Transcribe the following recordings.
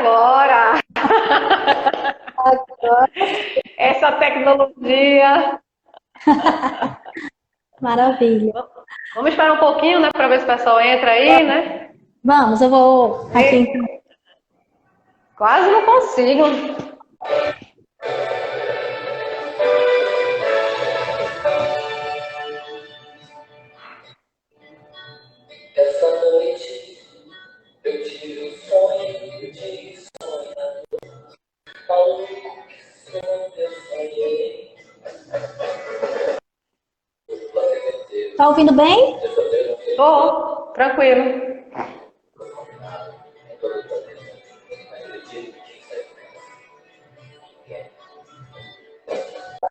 agora. Agora, Essa tecnologia. maravilha. Vamos esperar um pouquinho, né, para ver se o pessoal entra aí, né? Vamos, eu vou aqui então. Quase não consigo. Essa noite eu tive um sonho de sonhar. Maluco, que sonho eu sonhei. Tá ouvindo bem? Tô, tranquilo.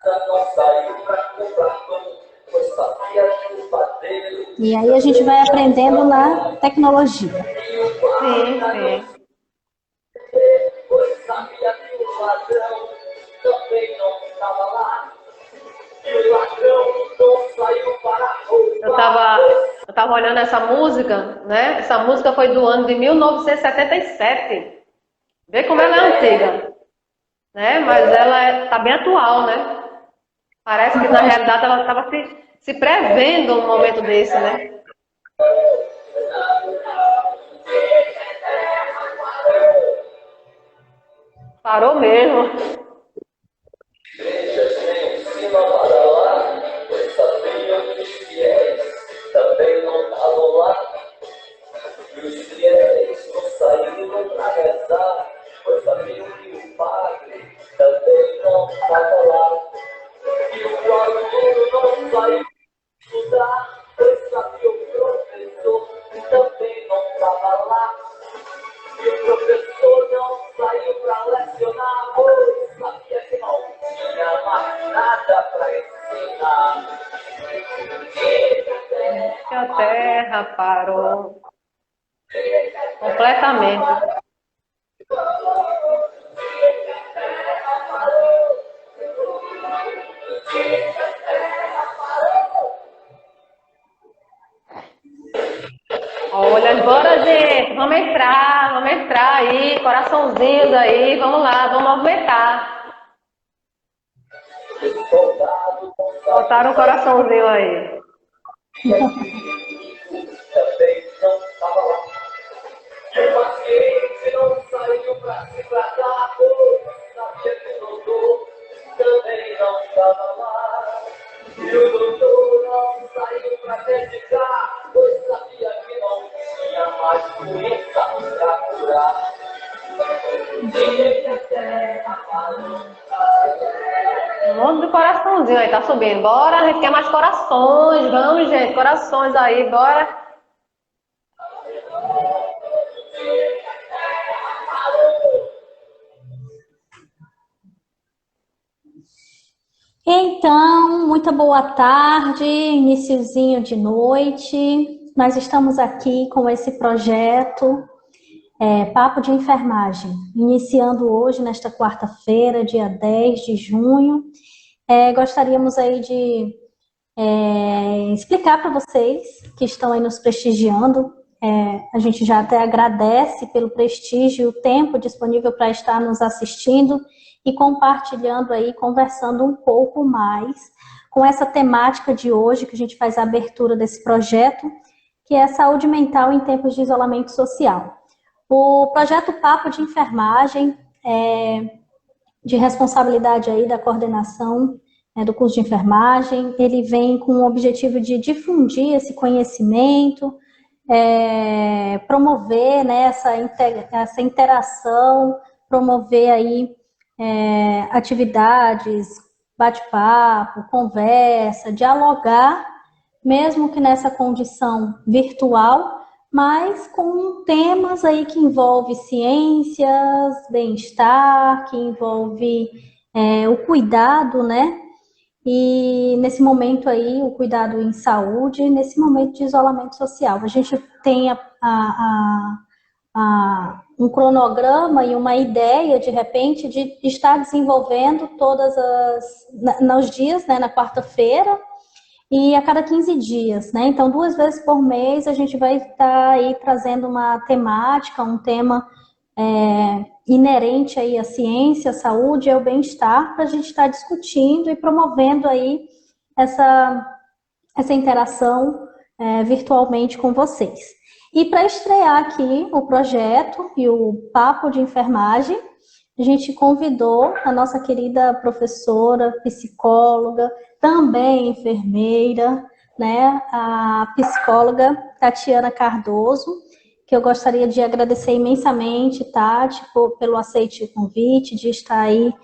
Não saiu pra comprar pão, pois sabia que o padeiro E aí a gente vai aprendendo na tecnologia. Sim, sim. pois sabia que o ladrão também não estava lá. E o ladrão não saiu para Eu roubar. tava, eu tava olhando essa música, né? Essa música foi do ano de 1977. Vê como ela é antiga, né? Mas ela tá bem atual, né? Parece que na realidade ela estava se prevendo um momento desse, né? Parou mesmo. Igrejas nem o cima para lá, pois sabiam que os fiéis também não estavam lá. E os fiéis não saíram para rezar, pois sabiam que o padre também não estava lá. E o aluno não saiu para estudar, pois sabia o professor também não estava lá. E o professor não saiu para lecionar, pois sabia que não tinha mais nada para ensinar. Que a terra parou completamente. Olha, bora, gente. Vamos entrar aí. Coraçãozinhos aí. Vamos lá, vamos movimentar. Botaram um coraçãozinho aí. Também não estava lá. E o paciente não saiu para se tratar, pois sabia que o doutor também não estava lá. E o doutor não saiu para medicar, pois sabia que não tinha mais doença para curar. Um monte de coraçãozinho aí, tá subindo. Bora, a gente quer mais corações. Vamos, gente, corações aí, bora. Então, muita boa tarde, iniciozinho de noite. Nós estamos aqui com esse projeto Papo de Enfermagem, iniciando hoje, nesta quarta-feira, dia 10 de junho. Gostaríamos aí de explicar para vocês que estão aí nos prestigiando. A gente já até agradece pelo prestígio e o tempo disponível para estar nos assistindo e compartilhando aí, conversando um pouco mais com essa temática de hoje, que a gente faz a abertura desse projeto, que é saúde mental em tempos de isolamento social. O projeto Papo de Enfermagem é de responsabilidade aí da coordenação do curso de enfermagem. Ele vem com o objetivo de difundir esse conhecimento, promover, né, essa interação, promover aí atividades, bate-papo, conversa, dialogar, mesmo que nessa condição virtual, mas com temas aí que envolvem ciências, bem-estar, que envolve o cuidado, né? E nesse momento aí, o cuidado em saúde, nesse momento de isolamento social. A gente tem um cronograma e uma ideia, de repente, de estar desenvolvendo nos dias, né, na quarta-feira, e a cada 15 dias, né? Então, 2 vezes por mês, a gente vai estar aí trazendo uma temática, um tema inerente aí à ciência, à saúde e ao bem-estar, para a gente estar discutindo e promovendo aí essa interação virtualmente com vocês. E para estrear aqui o projeto e o Papo de Enfermagem, a gente convidou a nossa querida professora, psicóloga, também enfermeira, né, a psicóloga Tatiana Cardoso, que eu gostaria de agradecer imensamente, Tati, pelo aceite o convite, de estar aí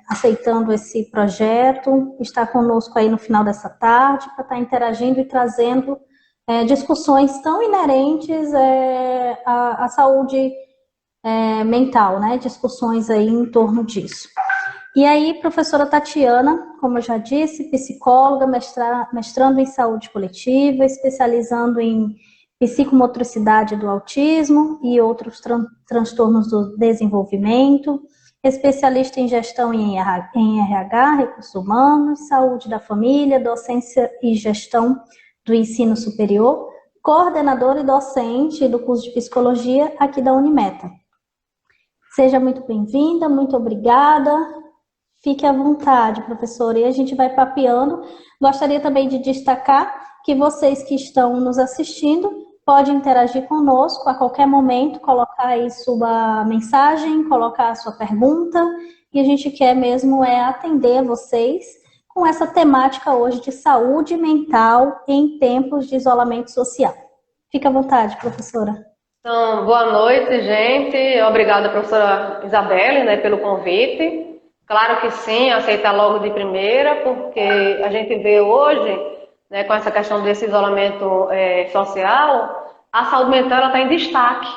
aceitando esse projeto, estar conosco aí no final dessa tarde, para estar interagindo e trazendo discussões tão inerentes à saúde mental, né? Discussões aí em torno disso. E aí, professora Tatiana, como eu já disse, psicóloga, mestrando em saúde coletiva, especializando em psicomotricidade do autismo e outros transtornos do desenvolvimento, especialista em gestão em RH, recursos humanos, saúde da família, docência e gestão do ensino superior, coordenadora e docente do curso de psicologia aqui da Unimeta. Seja muito bem-vinda, muito obrigada. Fique à vontade, professora, e a gente vai papeando. Gostaria também de destacar que vocês que estão nos assistindo podem interagir conosco a qualquer momento, colocar aí sua mensagem, colocar a sua pergunta, e a gente quer mesmo atender vocês com essa temática hoje de saúde mental em tempos de isolamento social. Fique à vontade, professora. Então, boa noite, gente. Obrigada, professora Isabelle, né, pelo convite. Claro que sim, aceitar logo de primeira, porque a gente vê hoje, né, com essa questão desse isolamento social, a saúde mental está em destaque.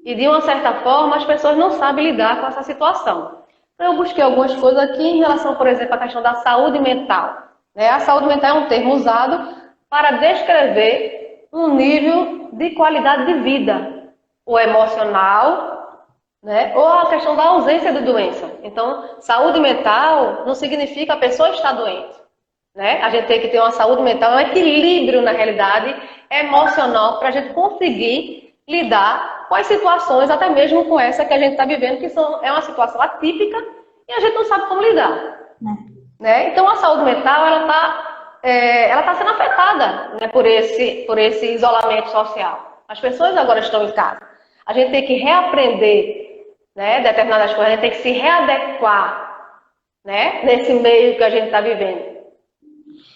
E, de uma certa forma, as pessoas não sabem lidar com essa situação. Então, eu busquei algumas coisas aqui em relação, por exemplo, à questão da saúde mental. Né? A saúde mental é um termo usado para descrever um nível de qualidade de vida, ou emocional, né? Ou a questão da ausência de doença. Então, saúde mental não significa a pessoa estar doente. Né? A gente tem que ter uma saúde mental, um equilíbrio na realidade emocional para a gente conseguir lidar com as situações, até mesmo com essa que a gente está vivendo, que é uma situação atípica e a gente não sabe como lidar. Né? Então, a saúde mental ela tá sendo afetada, né, por esse isolamento social. As pessoas agora estão em casa. A gente tem que reaprender, né, determinadas coisas, a gente tem que se readequar, né, nesse meio que a gente está vivendo.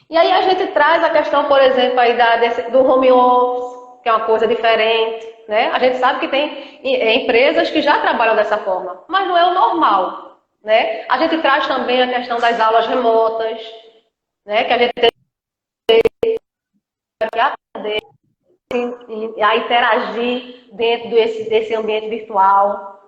E aí a gente traz a questão, por exemplo, aí do home office, que é uma coisa diferente, né? A gente sabe que tem empresas que já trabalham dessa forma, mas não é o normal, né? A gente traz também a questão das aulas remotas, né? Que a gente tem que aprender a interagir dentro desse ambiente virtual.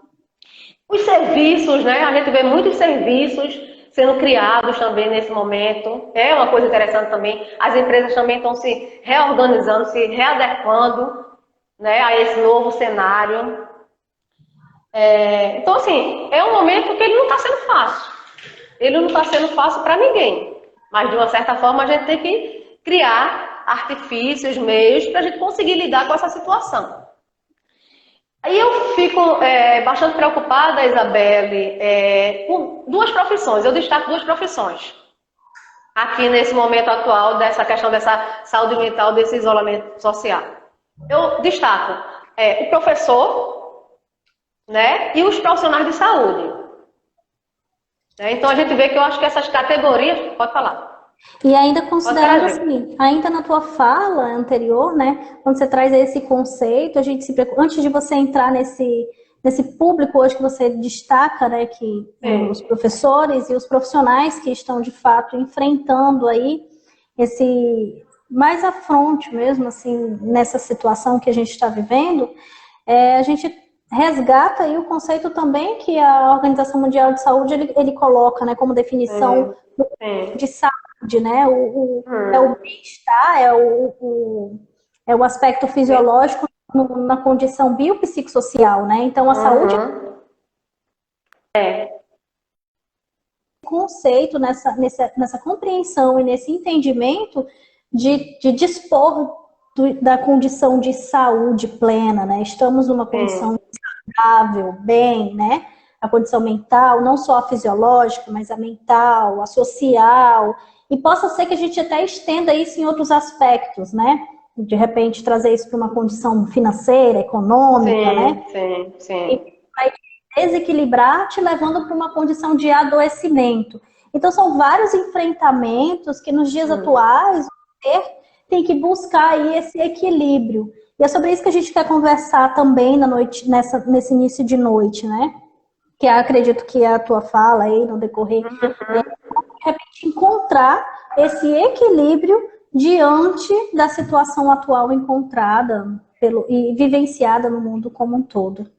Os serviços, né? A gente vê muitos serviços sendo criados também nesse momento. É uma coisa interessante também. As empresas também estão se reorganizando, se readequando, né, a esse novo cenário. Então, assim, é um momento que ele não está sendo fácil. Ele não está sendo fácil para ninguém. Mas, de uma certa forma, a gente tem que criar artifícios, meios, para a gente conseguir lidar com essa situação. Aí eu fico bastante preocupada, Isabelle, com duas profissões. Eu destaco duas profissões aqui nesse momento atual dessa questão dessa saúde mental, desse isolamento social. Eu destaco o professor, né, e os profissionais de saúde. Então a gente vê que eu acho que essas categorias... Pode falar. E ainda considerando assim, ainda na tua fala anterior, né, quando você traz esse conceito, a gente antes de você entrar nesse público hoje que você destaca, né, que os professores e os profissionais que estão de fato enfrentando aí esse mais afronte mesmo, assim, nessa situação que a gente está vivendo, a gente resgata aí o conceito também que a Organização Mundial de Saúde ele coloca, né, como definição de saúde. Né? É o bem-estar, é o aspecto fisiológico na condição biopsicossocial, né? Então a saúde conceito nessa compreensão e nesse entendimento de dispor da condição de saúde plena, né? Estamos numa condição de saudável, bem, né? A condição mental, não só a fisiológica, mas a mental, a social, e possa ser que a gente até estenda isso em outros aspectos, né? De repente trazer isso para uma condição financeira, econômica, né? Sim. E vai desequilibrar, te levando para uma condição de adoecimento. Então são vários enfrentamentos que nos dias atuais tem que buscar aí esse equilíbrio. E é sobre isso que a gente quer conversar também na noite, nesse início de noite, né? Que eu acredito que é a tua fala aí no decorrer, de repente encontrar esse equilíbrio diante da situação atual encontrada e vivenciada no mundo como um todo.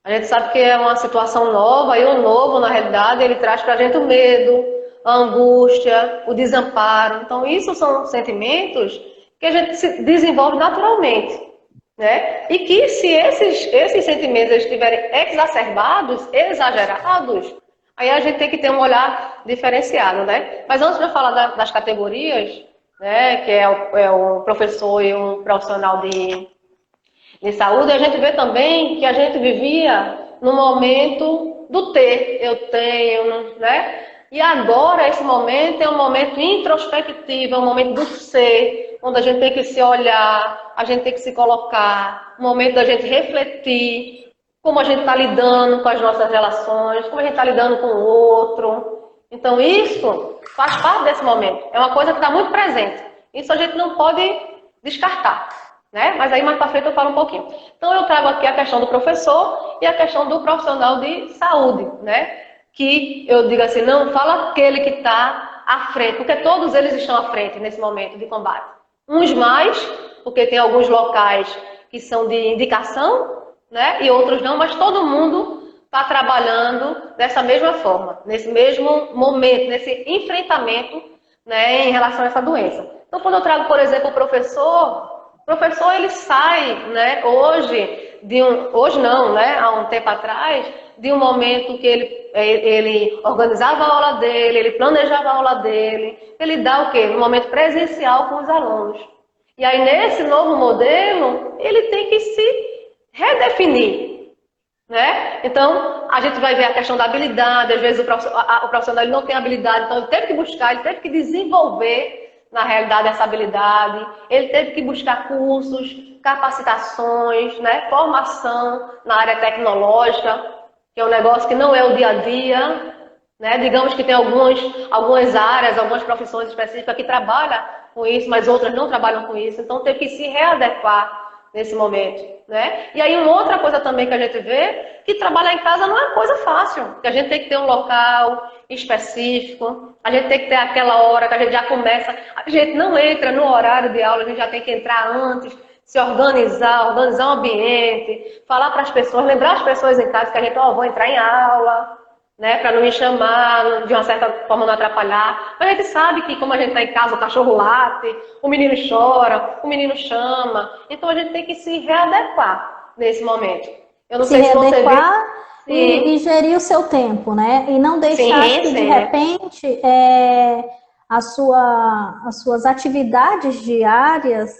A gente sabe que é uma situação nova, e o novo, na realidade, ele traz para a gente o medo, a angústia, o desamparo. Então, isso são sentimentos que a gente se desenvolve naturalmente, né? E que se esses sentimentos estiverem exacerbados, exagerados, aí a gente tem que ter um olhar diferenciado, né? Mas antes de eu falar das categorias, né, que é o professor e um profissional de saúde, a gente vê também que a gente vivia no momento do ter, eu tenho, né? E agora esse momento é um momento introspectivo, é um momento do ser, onde a gente tem que se olhar, a gente tem que se colocar, um momento da gente refletir como a gente está lidando com as nossas relações, como a gente está lidando com o outro. Então isso faz parte desse momento, é uma coisa que está muito presente. Isso a gente não pode descartar, né? Mas aí mais para frente eu falo um pouquinho. Então eu trago aqui a questão do professor e a questão do profissional de saúde, né? Que eu digo assim, não, fala aquele que está à frente, porque todos eles estão à frente nesse momento de combate. Uns mais, porque tem alguns locais que são de indicação, né? E outros não, mas todo mundo está trabalhando dessa mesma forma, nesse mesmo momento, nesse enfrentamento, né, em relação a essa doença. Então, quando eu trago, por exemplo, o professor ele sai, né, hoje não, né, há um tempo atrás, de um momento que ele organizava a aula dele, ele planejava a aula dele, ele dá o quê? Um momento presencial com os alunos. E aí, nesse novo modelo, ele tem que se redefinir, né? Então, a gente vai ver a questão da habilidade, às vezes o profissional ele não tem habilidade, então ele teve que buscar, ele teve que desenvolver, na realidade, essa habilidade, ele teve que buscar cursos, capacitações, né? Formação na área tecnológica, que é um negócio que não é o dia a dia, né? Digamos que tem algumas áreas, algumas profissões específicas que trabalham com isso, mas outras não trabalham com isso, então teve que se readequar nesse momento, né? E aí uma outra coisa também que a gente vê, que trabalhar em casa não é coisa fácil, que a gente tem que ter um local específico, a gente tem que ter aquela hora que a gente já começa, a gente não entra no horário de aula, a gente já tem que entrar antes, se organizar o ambiente, falar para as pessoas, lembrar as pessoas em casa que a gente, vou entrar em aula, né, para não me chamar, de uma certa forma não atrapalhar. Mas a gente sabe que como a gente está em casa, o cachorro late, o menino chora, o menino chama. Então a gente tem que se readequar nesse momento. Eu não sei se você viu. E gerir o seu tempo, né? E não deixar que de repente as suas atividades diárias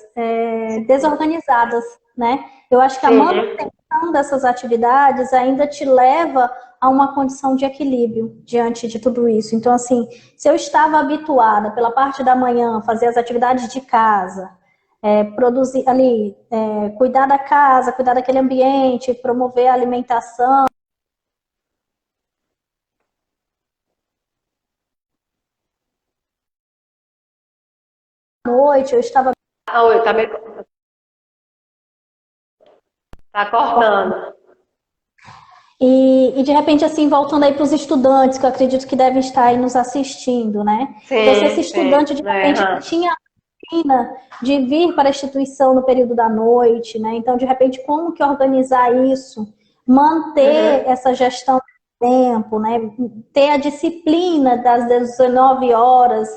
desorganizadas, né? Eu acho que a manutenção dessas atividades ainda te leva a uma condição de equilíbrio diante de tudo isso. Então, assim, se eu estava habituada pela parte da manhã a fazer as atividades de casa, produzir ali, cuidar da casa, cuidar daquele ambiente, promover a alimentação, à noite, eu estava... Oi, tá cortando. E de repente, assim, voltando aí para os estudantes, que eu acredito que devem estar aí nos assistindo, né? Então, se esse estudante, de repente, tinha a rotina de vir para a instituição no período da noite, né? Então, de repente, como que organizar isso? Manter essa gestão do tempo, né? Ter a disciplina das 19 horas,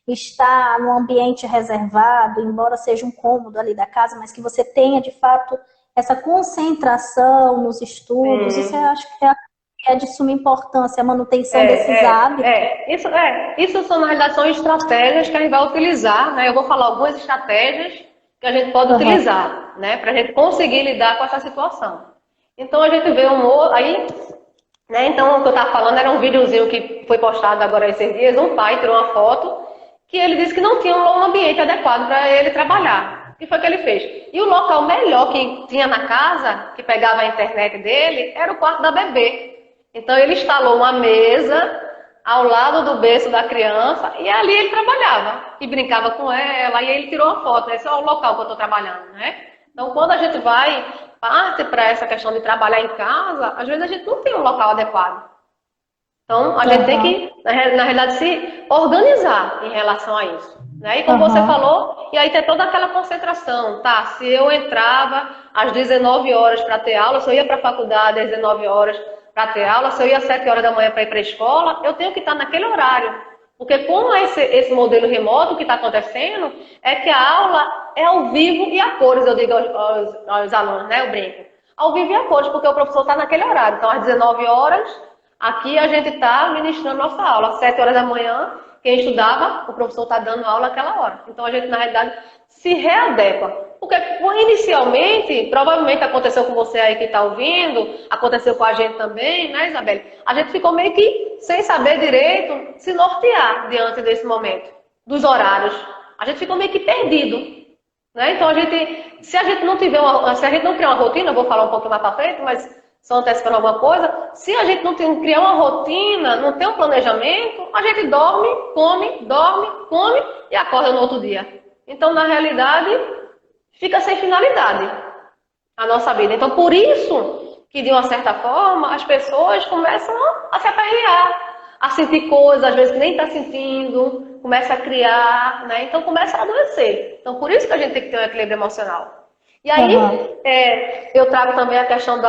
estar num ambiente reservado, embora seja um cômodo ali da casa, mas que você tenha, de fato, essa concentração nos estudos. Isso eu acho que é de suma importância, a manutenção desses hábitos. Isso são, na realidade, são estratégias que a gente vai utilizar, né? Eu vou falar algumas estratégias que a gente pode utilizar, né? Para a gente conseguir lidar com essa situação. Então a gente vê aí, né? Então o que eu estava falando era um videozinho que foi postado agora esses dias, um pai tirou uma foto que ele disse que não tinha um ambiente adequado para ele trabalhar. O que foi que ele fez? E o local melhor que tinha na casa, que pegava a internet dele, era o quarto da bebê. Então ele instalou uma mesa ao lado do berço da criança e ali ele trabalhava e brincava com ela e ele tirou uma foto. Esse é o local que eu estou trabalhando, né? Então quando a gente parte para essa questão de trabalhar em casa, às vezes a gente não tem um local adequado. Então, a gente tem que, na realidade, se organizar em relação a isso. Né? E como você falou, e aí tem toda aquela concentração, tá? Se eu entrava às 19 horas para ter aula, se eu ia para a faculdade às 19 horas para ter aula, se eu ia às 7 horas da manhã para ir para a escola, eu tenho que estar naquele horário. Porque com esse modelo remoto que está acontecendo, é que a aula é ao vivo e a cores, eu digo aos alunos, né? Eu brinco. Ao vivo e a cores, porque o professor está naquele horário. Então, às 19 horas... Aqui a gente está ministrando nossa aula, às 7 horas da manhã, quem estudava, o professor está dando aula naquela hora. Então a gente, na realidade, se readequa. Porque inicialmente, provavelmente aconteceu com você aí que está ouvindo, aconteceu com a gente também, né, Isabelle? A gente ficou meio que sem saber direito se nortear diante desse momento, dos horários. A gente ficou meio que perdido. Né? Então se a gente não criar uma rotina, eu vou falar um pouquinho mais para frente, mas só antecipando alguma coisa, se a gente não criar uma rotina, não tem um planejamento, a gente dorme, come e acorda no outro dia. Então, na realidade, fica sem finalidade a nossa vida. Então, por isso que, de uma certa forma, as pessoas começam a se aperrear, a sentir coisas, às vezes, que nem está sentindo, começa a criar, né? Então, começa a adoecer. Então, por isso que a gente tem que ter um equilíbrio emocional. E aí, eu trago também a questão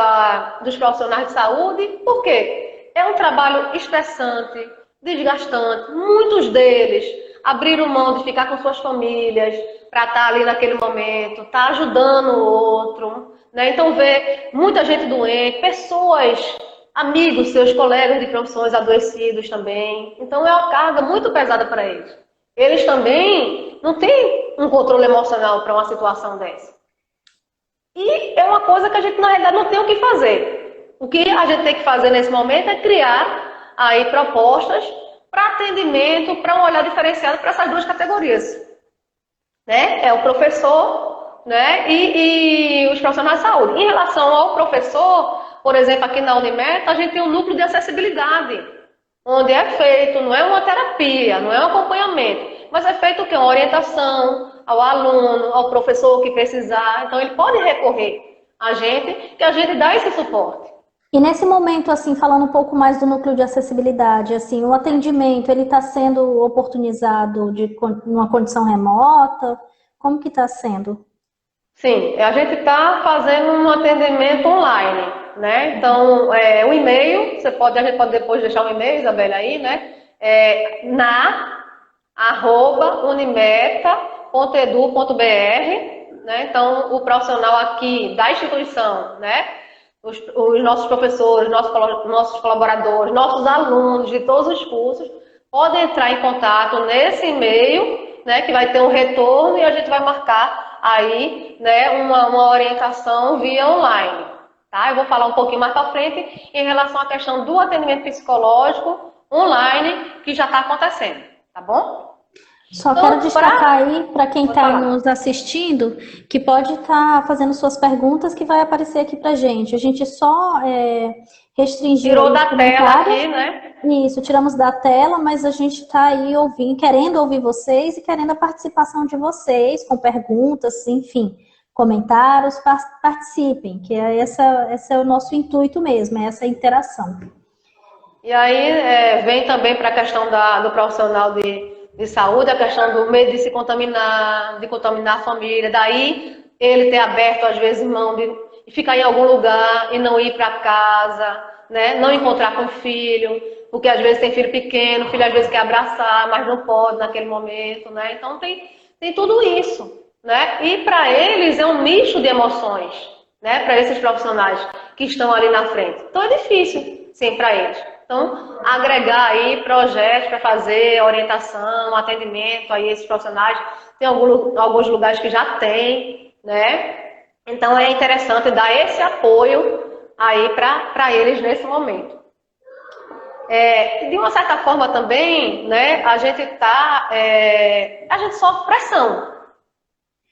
dos profissionais de saúde, porque é um trabalho estressante, desgastante. Muitos deles abriram mão de ficar com suas famílias para estar ali naquele momento, estar ajudando o outro. Né? Então, ver muita gente doente, pessoas, amigos, seus colegas de profissões adoecidos também. Então, é uma carga muito pesada para eles. Eles também não têm um controle emocional para uma situação dessa. E é uma coisa que a gente, na realidade, não tem o que fazer. O que a gente tem que fazer nesse momento é criar aí propostas para atendimento, para um olhar diferenciado para essas duas categorias. Né? É o professor, né? e os profissionais de saúde. Em relação ao professor, por exemplo, aqui na Unimeta, a gente tem um núcleo de acessibilidade, onde é feito, não é uma terapia, não é um acompanhamento, mas é feito o quê? Uma orientação ao aluno, ao professor que precisar. Então, ele pode recorrer a gente, que a gente dá esse suporte. E nesse momento, assim, falando um pouco mais do núcleo de acessibilidade, assim, o atendimento, ele está sendo oportunizado numa condição remota? Como que está sendo? Sim, a gente está fazendo um atendimento online, né? Então, o e-mail, a gente pode depois deixar o e-mail, Isabela, aí, né? unimeta.edu.br, né? Então, o profissional aqui da instituição, né? Os nossos professores, nossos colaboradores, nossos alunos de todos os cursos podem entrar em contato nesse e-mail, né? Que vai ter um retorno e a gente vai marcar aí, né? Uma orientação via online. Tá? Eu vou falar um pouquinho mais para frente em relação à questão do atendimento psicológico online que já está acontecendo, tá bom? Só quero destacar aí, para quem está nos assistindo, que pode estar fazendo suas perguntas que vai aparecer aqui para gente. A gente só restringiu... Tirou da tela aqui, né? Isso, tiramos da tela, mas a gente está aí querendo ouvir vocês e querendo a participação de vocês, com perguntas, enfim, comentários, participem, que esse é o nosso intuito mesmo, é essa interação. E aí vem também para a questão do profissional de saúde, a questão do medo de se contaminar, de contaminar a família, daí ele ter aberto às vezes mão de ficar em algum lugar e não ir para casa, né? Não encontrar com o filho, porque às vezes tem filho pequeno, o filho às vezes quer abraçar, mas não pode naquele momento, né? Então tem tudo isso, né? E para eles é um misto de emoções, né? Para esses profissionais que estão ali na frente. Então é difícil, sim, para eles. Então, agregar aí projetos para fazer orientação, atendimento aí esses profissionais. Tem alguns lugares que já tem, né? Então, é interessante dar esse apoio aí para eles nesse momento. De uma certa forma também, né, a gente sofre pressão,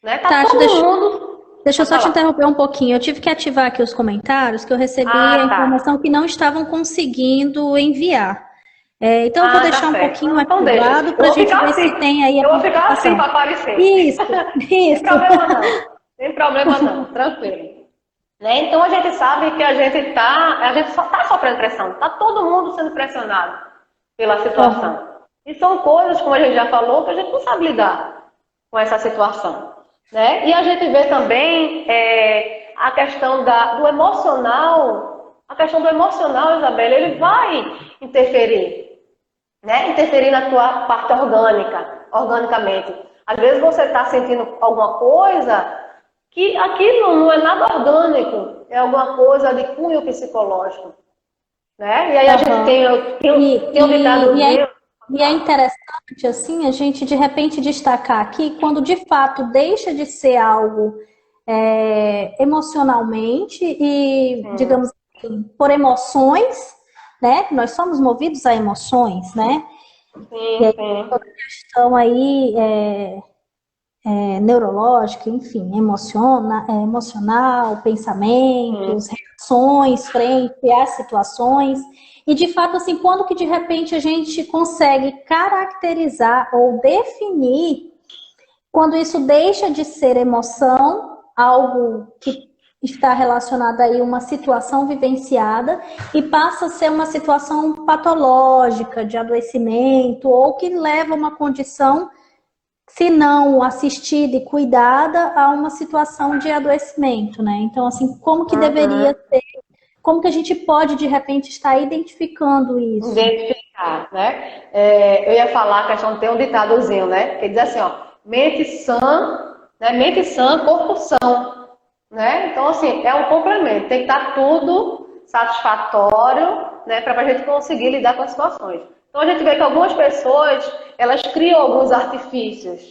né? Tá todo mundo... Deixa eu só te interromper um pouquinho. Eu tive que ativar aqui os comentários, que eu recebi a informação que não estavam conseguindo enviar. Então eu vou deixar um pouquinho ativado para a gente ver se tem aí a Eu vou ficar assim para aparecer. Isso. Sem problema não, tranquilo. Né? Então a gente sabe que a gente só está sofrendo pressão, está todo mundo sendo pressionado pela situação. E são coisas, como a gente já falou, que a gente não sabe lidar com essa situação. Né? E a gente vê também a questão do emocional. A questão do emocional, Isabela, ele vai interferir. Né? Interferir na tua parte organicamente. Às vezes você está sentindo alguma coisa que aquilo não é nada orgânico, é alguma coisa de cunho psicológico. Né? E aí a gente tem um ditado e é interessante, assim, a gente de repente destacar aqui quando de fato deixa de ser algo emocionalmente e, digamos assim, por emoções, né? Nós somos movidos a emoções, né? Sim, e aí, toda a questão aí neurológica, enfim, emocional, pensamentos, reações frente às situações. E, de fato, assim, quando que de repente a gente consegue caracterizar ou definir quando isso deixa de ser emoção, algo que está relacionado aí a uma situação vivenciada e passa a ser uma situação patológica de adoecimento ou que leva a uma condição, se não assistida e cuidada, a uma situação de adoecimento, né? Então, assim, como que deveria ser, como que a gente pode, de repente, estar identificando isso? Identificar, né? Eu ia falar a questão de ter um ditadozinho, né? Que diz assim, ó, mente sã, né? Mente sã, corpo são, né? Então, assim, é um complemento, tem que estar tudo satisfatório, né? Para a gente conseguir lidar com as situações. Então, a gente vê que algumas pessoas, elas criam alguns artifícios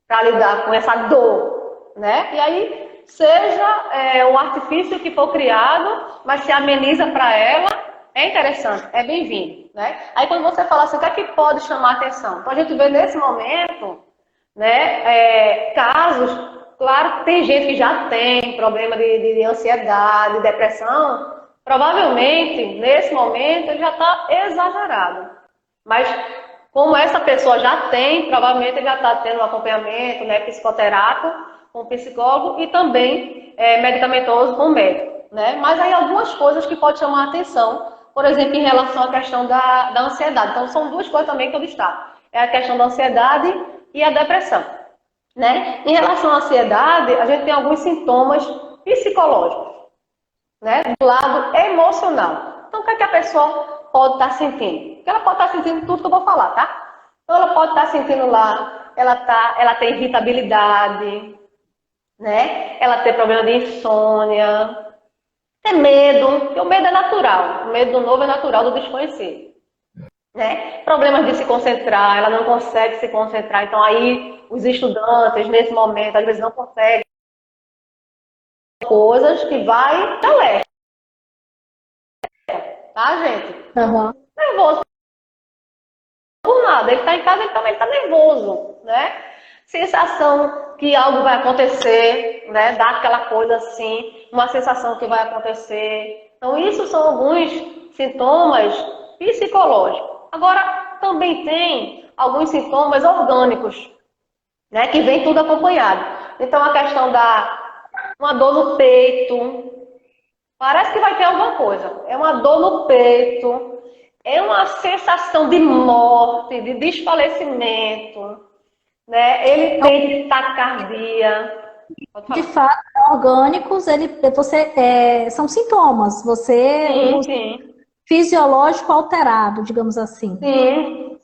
para lidar com essa dor, né? E aí, seja o artifício que for criado, mas se ameniza para ela, é interessante, é bem-vindo, né? Aí, quando você fala assim, o que é que pode chamar atenção? Então, a gente vê nesse momento, né, casos, claro que tem gente que já tem problema de ansiedade, depressão, provavelmente, nesse momento, ele já está exagerado. Mas, como essa pessoa já tem, provavelmente ele já está tendo um acompanhamento, né, psicoterápico com o psicólogo e também medicamentoso com o médico, né? Mas aí algumas coisas que podem chamar a atenção, por exemplo, em relação à questão da ansiedade. Então, são duas coisas também que eu destaco. É a questão da ansiedade e a depressão, né? Em relação à ansiedade, a gente tem alguns sintomas psicológicos, né? Do lado emocional. Então, o que é que a pessoa pode estar sentindo? Porque ela pode estar sentindo tudo que eu vou falar, tá? Então, ela pode estar sentindo lá, ela tem irritabilidade, né? Ela tem problema de insônia, tem medo, porque o medo é natural. O medo do novo é natural, do desconhecido. Né? Problemas de se concentrar, ela não consegue se concentrar. Então, aí, os estudantes, nesse momento, às vezes não conseguem coisas que vai dar leste. Tá, gente? Nervoso por nada. Ele está em casa, ele também está nervoso, né? Sensação que algo vai acontecer, né? Dá aquela coisa assim, uma sensação que vai acontecer. Então, isso são alguns sintomas psicológicos. Agora, também tem alguns sintomas orgânicos, né? Que vem tudo acompanhado. Então, a questão uma dor no peito. Parece que vai ter alguma coisa. É uma dor no peito. É uma sensação de morte, de desfalecimento. Né? Ele tem taquicardia. De fato, orgânicos, são sintomas. Sim. Fisiológico alterado, digamos assim. Sim.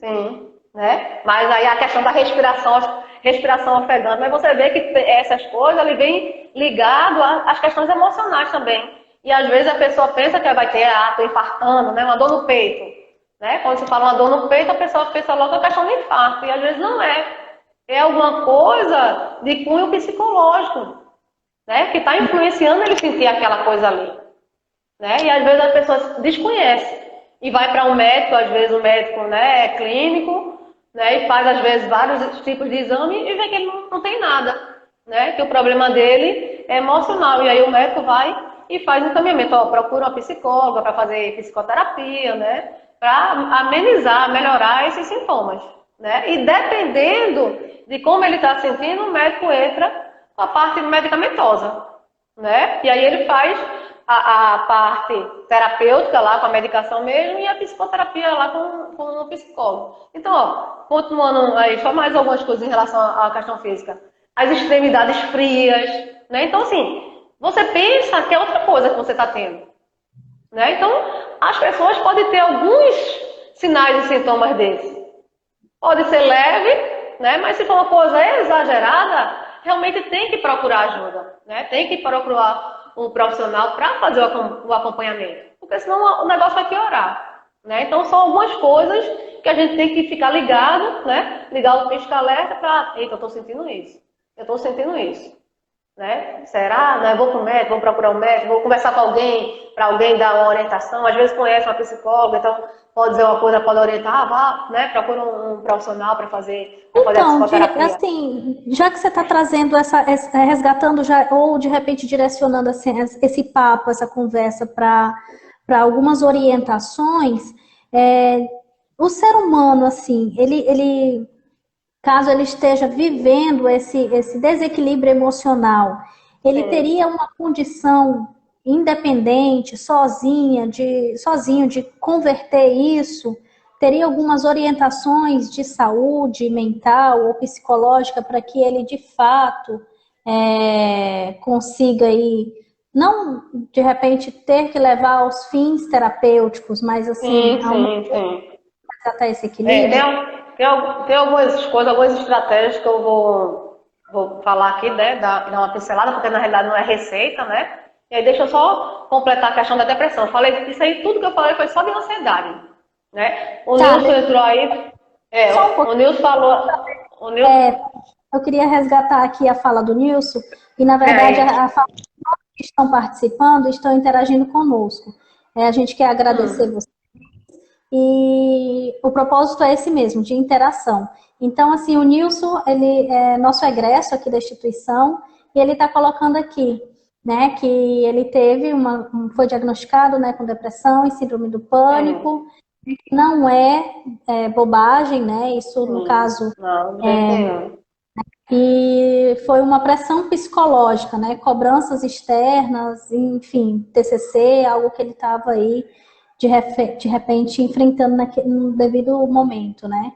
Né? Mas aí a questão da respiração ofegante, mas você vê que essas coisas ele vem ligado às questões emocionais também. E às vezes a pessoa pensa que vai ter, tô infartando, né? Uma dor no peito. Né? Quando se fala uma dor no peito, a pessoa pensa logo a questão do infarto. E às vezes não é. É alguma coisa de cunho psicológico, né? Que está influenciando ele sentir aquela coisa ali. né? E às vezes as pessoas desconhecem e vai para um médico, às vezes o médico, né, é clínico, né, e faz às vezes vários tipos de exame e vê que ele não tem nada, né? Que o problema dele é emocional. E aí o médico vai e faz um encaminhamento, ó, procura uma psicóloga para fazer psicoterapia, né? Para amenizar, melhorar esses sintomas, né? E dependendo de como ele está sentindo, o médico entra com a parte medicamentosa, né? E aí ele faz a parte terapêutica lá com a medicação mesmo e a psicoterapia lá com o psicólogo. Então, ó, continuando aí, só mais algumas coisas em relação à questão física. As extremidades frias, né? Então, assim, você pensa que é outra coisa que você está tendo, né? Então, as pessoas podem ter alguns sinais e sintomas desses. Pode ser leve, né? Mas se for uma coisa exagerada, realmente tem que procurar ajuda, né? Tem que procurar um profissional para fazer o acompanhamento, porque senão o negócio vai piorar, né? Então, são algumas coisas que a gente tem que ficar ligado, né? Ligar o pisca-alerta para, eita, eu estou sentindo isso. Eu estou sentindo isso, né? Será? Né? Vou para o médico, vou procurar um médico, vou conversar com alguém, para alguém dar uma orientação. Às vezes conhece uma psicóloga, então pode dizer uma coisa, pode orientar, vá, né? Procura um profissional para fazer a psicoterapia. Assim, já que você está trazendo resgatando já, ou de repente direcionando assim, esse papo, essa conversa para algumas orientações, o ser humano, assim, ele caso ele esteja vivendo esse desequilíbrio emocional, ele teria uma condição independente, sozinho de converter isso? Teria algumas orientações de saúde mental ou psicológica para que ele, de fato, consiga aí, não, de repente, ter que levar aos fins terapêuticos, mas, assim, sim. até esse equilíbrio? Tem algumas coisas, algumas estratégias que eu vou falar aqui, né, dar uma pincelada, porque na realidade não é receita, né? E aí deixa eu só completar a questão da depressão. Eu falei, isso aí, tudo que eu falei foi só de ansiedade, né? O Nilson entrou aí, o Nilson falou... eu queria resgatar aqui a fala do Nilson, e na verdade a fala que estão participando, estão interagindo conosco. A gente quer agradecer você. E o propósito é esse mesmo, de interação. Então, assim, o Nilson, ele é nosso egresso aqui da instituição, e ele está colocando aqui, né, que ele teve foi diagnosticado, né, com depressão e síndrome do pânico. Não é bobagem, né, isso no caso... E foi uma pressão psicológica, né, cobranças externas, enfim, TCC, algo que ele estava aí de repente enfrentando no devido momento, né?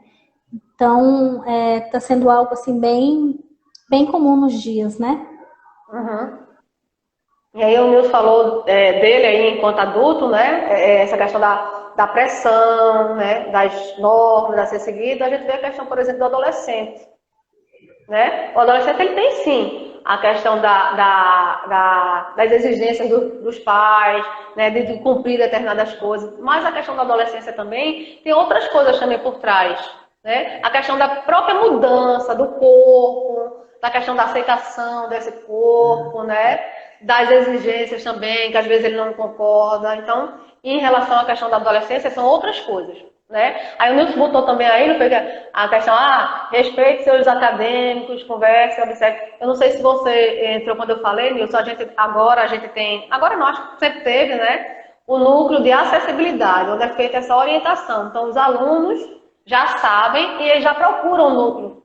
Então, está sendo algo assim bem comum nos dias, né? E aí o Nilson falou dele aí enquanto adulto, né? Essa questão da pressão, né? Das normas a ser seguida. A gente vê a questão, por exemplo, do adolescente, né? O adolescente, ele tem sim a questão das exigências dos pais, né, de cumprir determinadas coisas, mas a questão da adolescência também tem outras coisas também por trás, né? A questão da própria mudança do corpo, da questão da aceitação desse corpo, né? Das exigências também, que às vezes ele não concorda. Então, em relação à questão da adolescência, são outras coisas, né? Aí o Nilson botou também aí, não foi a questão, respeite seus acadêmicos, converse, observe. Eu não sei se você entrou quando eu falei, Nilson, agora a gente tem, agora não, acho que sempre teve, né? O núcleo de acessibilidade, onde é feita essa orientação. Então, os alunos já sabem e eles já procuram o núcleo,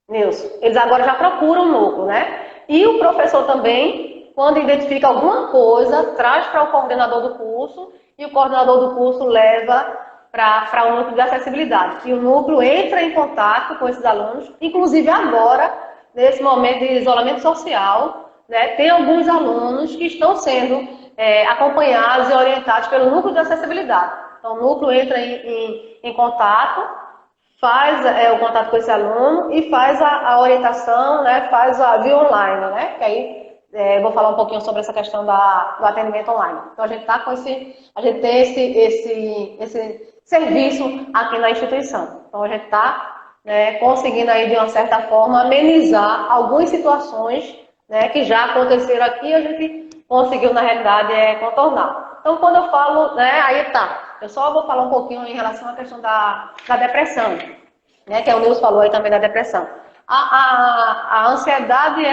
Nilson. Eles agora já procuram o núcleo, né? E o professor também, quando identifica alguma coisa, traz para o coordenador do curso e o coordenador do curso leva para o núcleo de acessibilidade. E o núcleo entra em contato com esses alunos, inclusive agora, nesse momento de isolamento social, né, tem alguns alunos que estão sendo acompanhados e orientados pelo núcleo de acessibilidade. Então, o núcleo entra em contato, faz o contato com esse aluno e faz a orientação, né, faz a via online, né, que aí vou falar um pouquinho sobre essa questão do atendimento online. Então, a gente tá com a gente tem esse serviço aqui na instituição. Então, a gente está conseguindo aí, de uma certa forma, amenizar algumas situações, né, que já aconteceram aqui e a gente conseguiu, na realidade, contornar. Então, quando eu falo, né, aí tá, eu só vou falar um pouquinho em relação à questão da depressão, né, que o Nilson falou aí também da depressão. A ansiedade,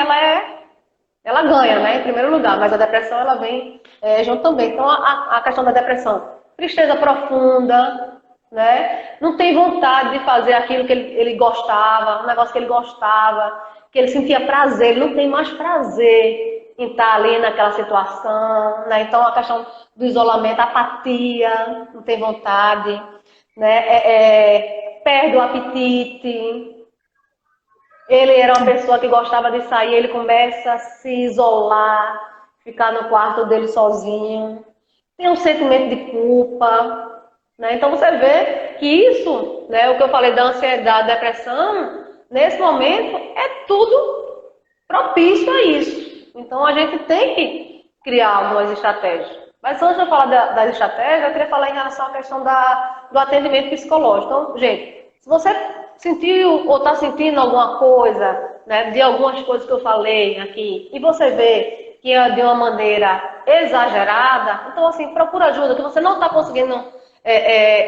ela ganha, né, em primeiro lugar, mas a depressão, ela vem junto também. Então, a questão da depressão, tristeza profunda, né, não tem vontade de fazer aquilo que ele gostava, um negócio que ele gostava, que ele sentia prazer, ele não tem mais prazer em estar ali naquela situação, né, então a questão do isolamento, apatia, não tem vontade, né, perde o apetite. Ele era uma pessoa que gostava de sair, ele começa a se isolar, ficar no quarto dele sozinho. Tem um sentimento de culpa, né? Então você vê que isso, né, o que eu falei da ansiedade, depressão, nesse momento é tudo propício a isso. Então a gente tem que criar algumas estratégias. Mas antes de eu falar das estratégias, eu queria falar em relação à questão do atendimento psicológico. Então, gente, se você sentiu ou está sentindo alguma coisa, né, de algumas coisas que eu falei aqui, e você vê que é de uma maneira exagerada, então assim, procura ajuda, que você não está conseguindo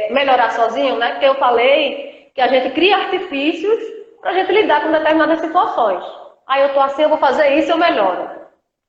melhorar sozinho, né? Porque eu falei que a gente cria artifícios para a gente lidar com determinadas situações. Aí eu estou assim, eu vou fazer isso, eu melhoro.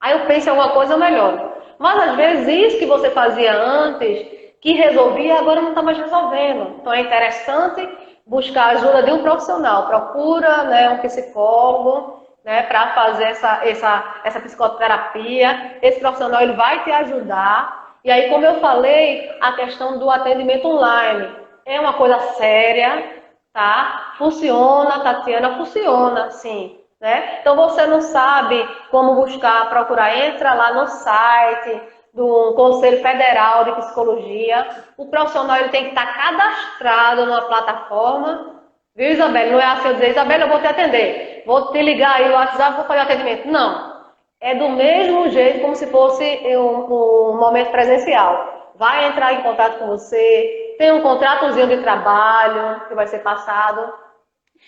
Aí eu penso em alguma coisa, eu melhoro. Mas às vezes isso que você fazia antes, que resolvia, agora não está mais resolvendo. Então é interessante buscar a ajuda de um profissional. Procura, né, um psicólogo, né, para fazer essa psicoterapia. Esse profissional ele vai te ajudar. E aí, como eu falei, a questão do atendimento online é uma coisa séria, tá? Funciona, Tatiana, funciona, sim. Né? Então você não sabe como buscar, procurar, entra lá no site do Conselho Federal de Psicologia. O profissional ele tem que estar cadastrado numa plataforma, viu, Isabela? Não é assim eu dizer, Isabela, eu vou te atender, vou te ligar aí no WhatsApp, vou fazer o atendimento. Não, é do mesmo jeito como se fosse um momento presencial. Vai entrar em contato com você, tem um contratozinho de trabalho que vai ser passado.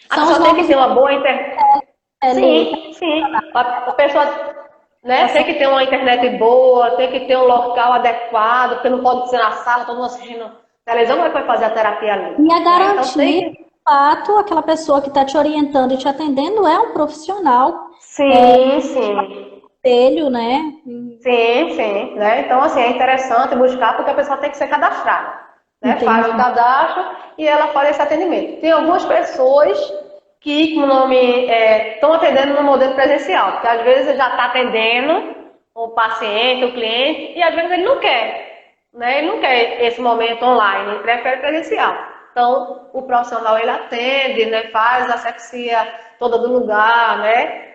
A pessoa tem que ter uma boa internet. Sim, sim. A pessoa, né, tem que ter uma internet boa, tem que ter um local adequado, porque não pode ser na sala, todo mundo assistindo televisão, como é que vai fazer a terapia ali? E a garantia, Então, de fato, aquela pessoa que está te orientando e te atendendo é um profissional. sim, sim. Espelho, né? Sim, sim. Né? Então, assim, é interessante buscar, porque a pessoa tem que ser cadastrada. Né? Faz o cadastro e ela faz esse atendimento. Tem algumas pessoas que, como nome, estão atendendo no modelo presencial, porque às vezes já está atendendo o paciente, o cliente, e às vezes ele não quer, né? Ele não quer esse momento online, ele prefere presencial. Então, o profissional ele atende, né? Faz a asepsia toda do lugar, né?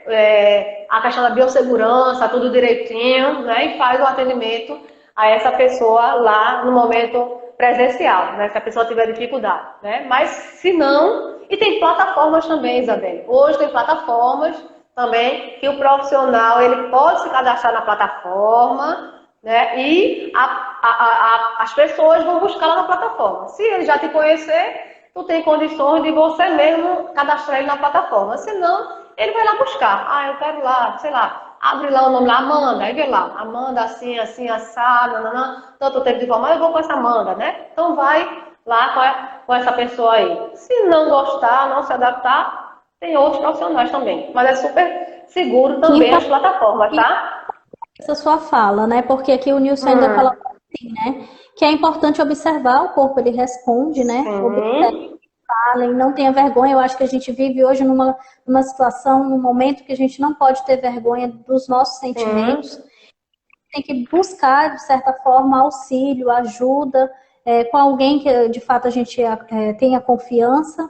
A questão da biossegurança, tudo direitinho, né? E faz o atendimento a essa pessoa lá no momento presencial, né? Se a pessoa tiver dificuldade, né? Mas se não, e tem plataformas também, Isabel. Hoje tem plataformas também que o profissional ele pode se cadastrar na plataforma, né? E as pessoas vão buscar lá na plataforma. Se ele já te conhecer, tu tem condições de você mesmo cadastrar ele na plataforma. Se não, ele vai lá buscar. Ah, eu quero lá, sei lá, abre lá o nome lá, Amanda, aí vê lá, Amanda assim, assim, assada, tanto tempo de formar, eu vou com essa Amanda, né? Então vai lá com essa pessoa aí. Se não gostar, não se adaptar, tem outros profissionais também. Mas é super seguro também as plataformas, tá? Essa sua fala, né? Porque aqui o Nilson ainda fala assim, né? Que é importante observar, o corpo ele responde, né? Observe, falem, não tenha vergonha. Eu acho que a gente vive hoje numa situação, num momento que a gente não pode ter vergonha dos nossos sentimentos. Tem que buscar, de certa forma, auxílio, ajuda, com alguém que de fato a gente tenha confiança.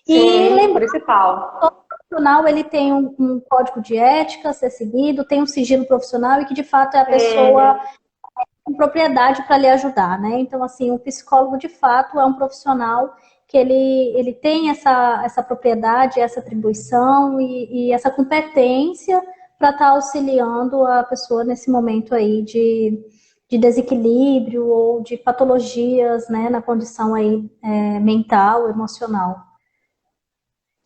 Sim, e lembra, principal. Todo profissional ele tem um código de ética a ser seguido, tem um sigilo profissional e que de fato é a pessoa com propriedade para lhe ajudar, né? Então, assim, o psicólogo de fato é um profissional que ele tem essa propriedade, essa atribuição e essa competência para estar auxiliando a pessoa nesse momento aí de desequilíbrio ou de patologias, né, na condição aí mental, emocional.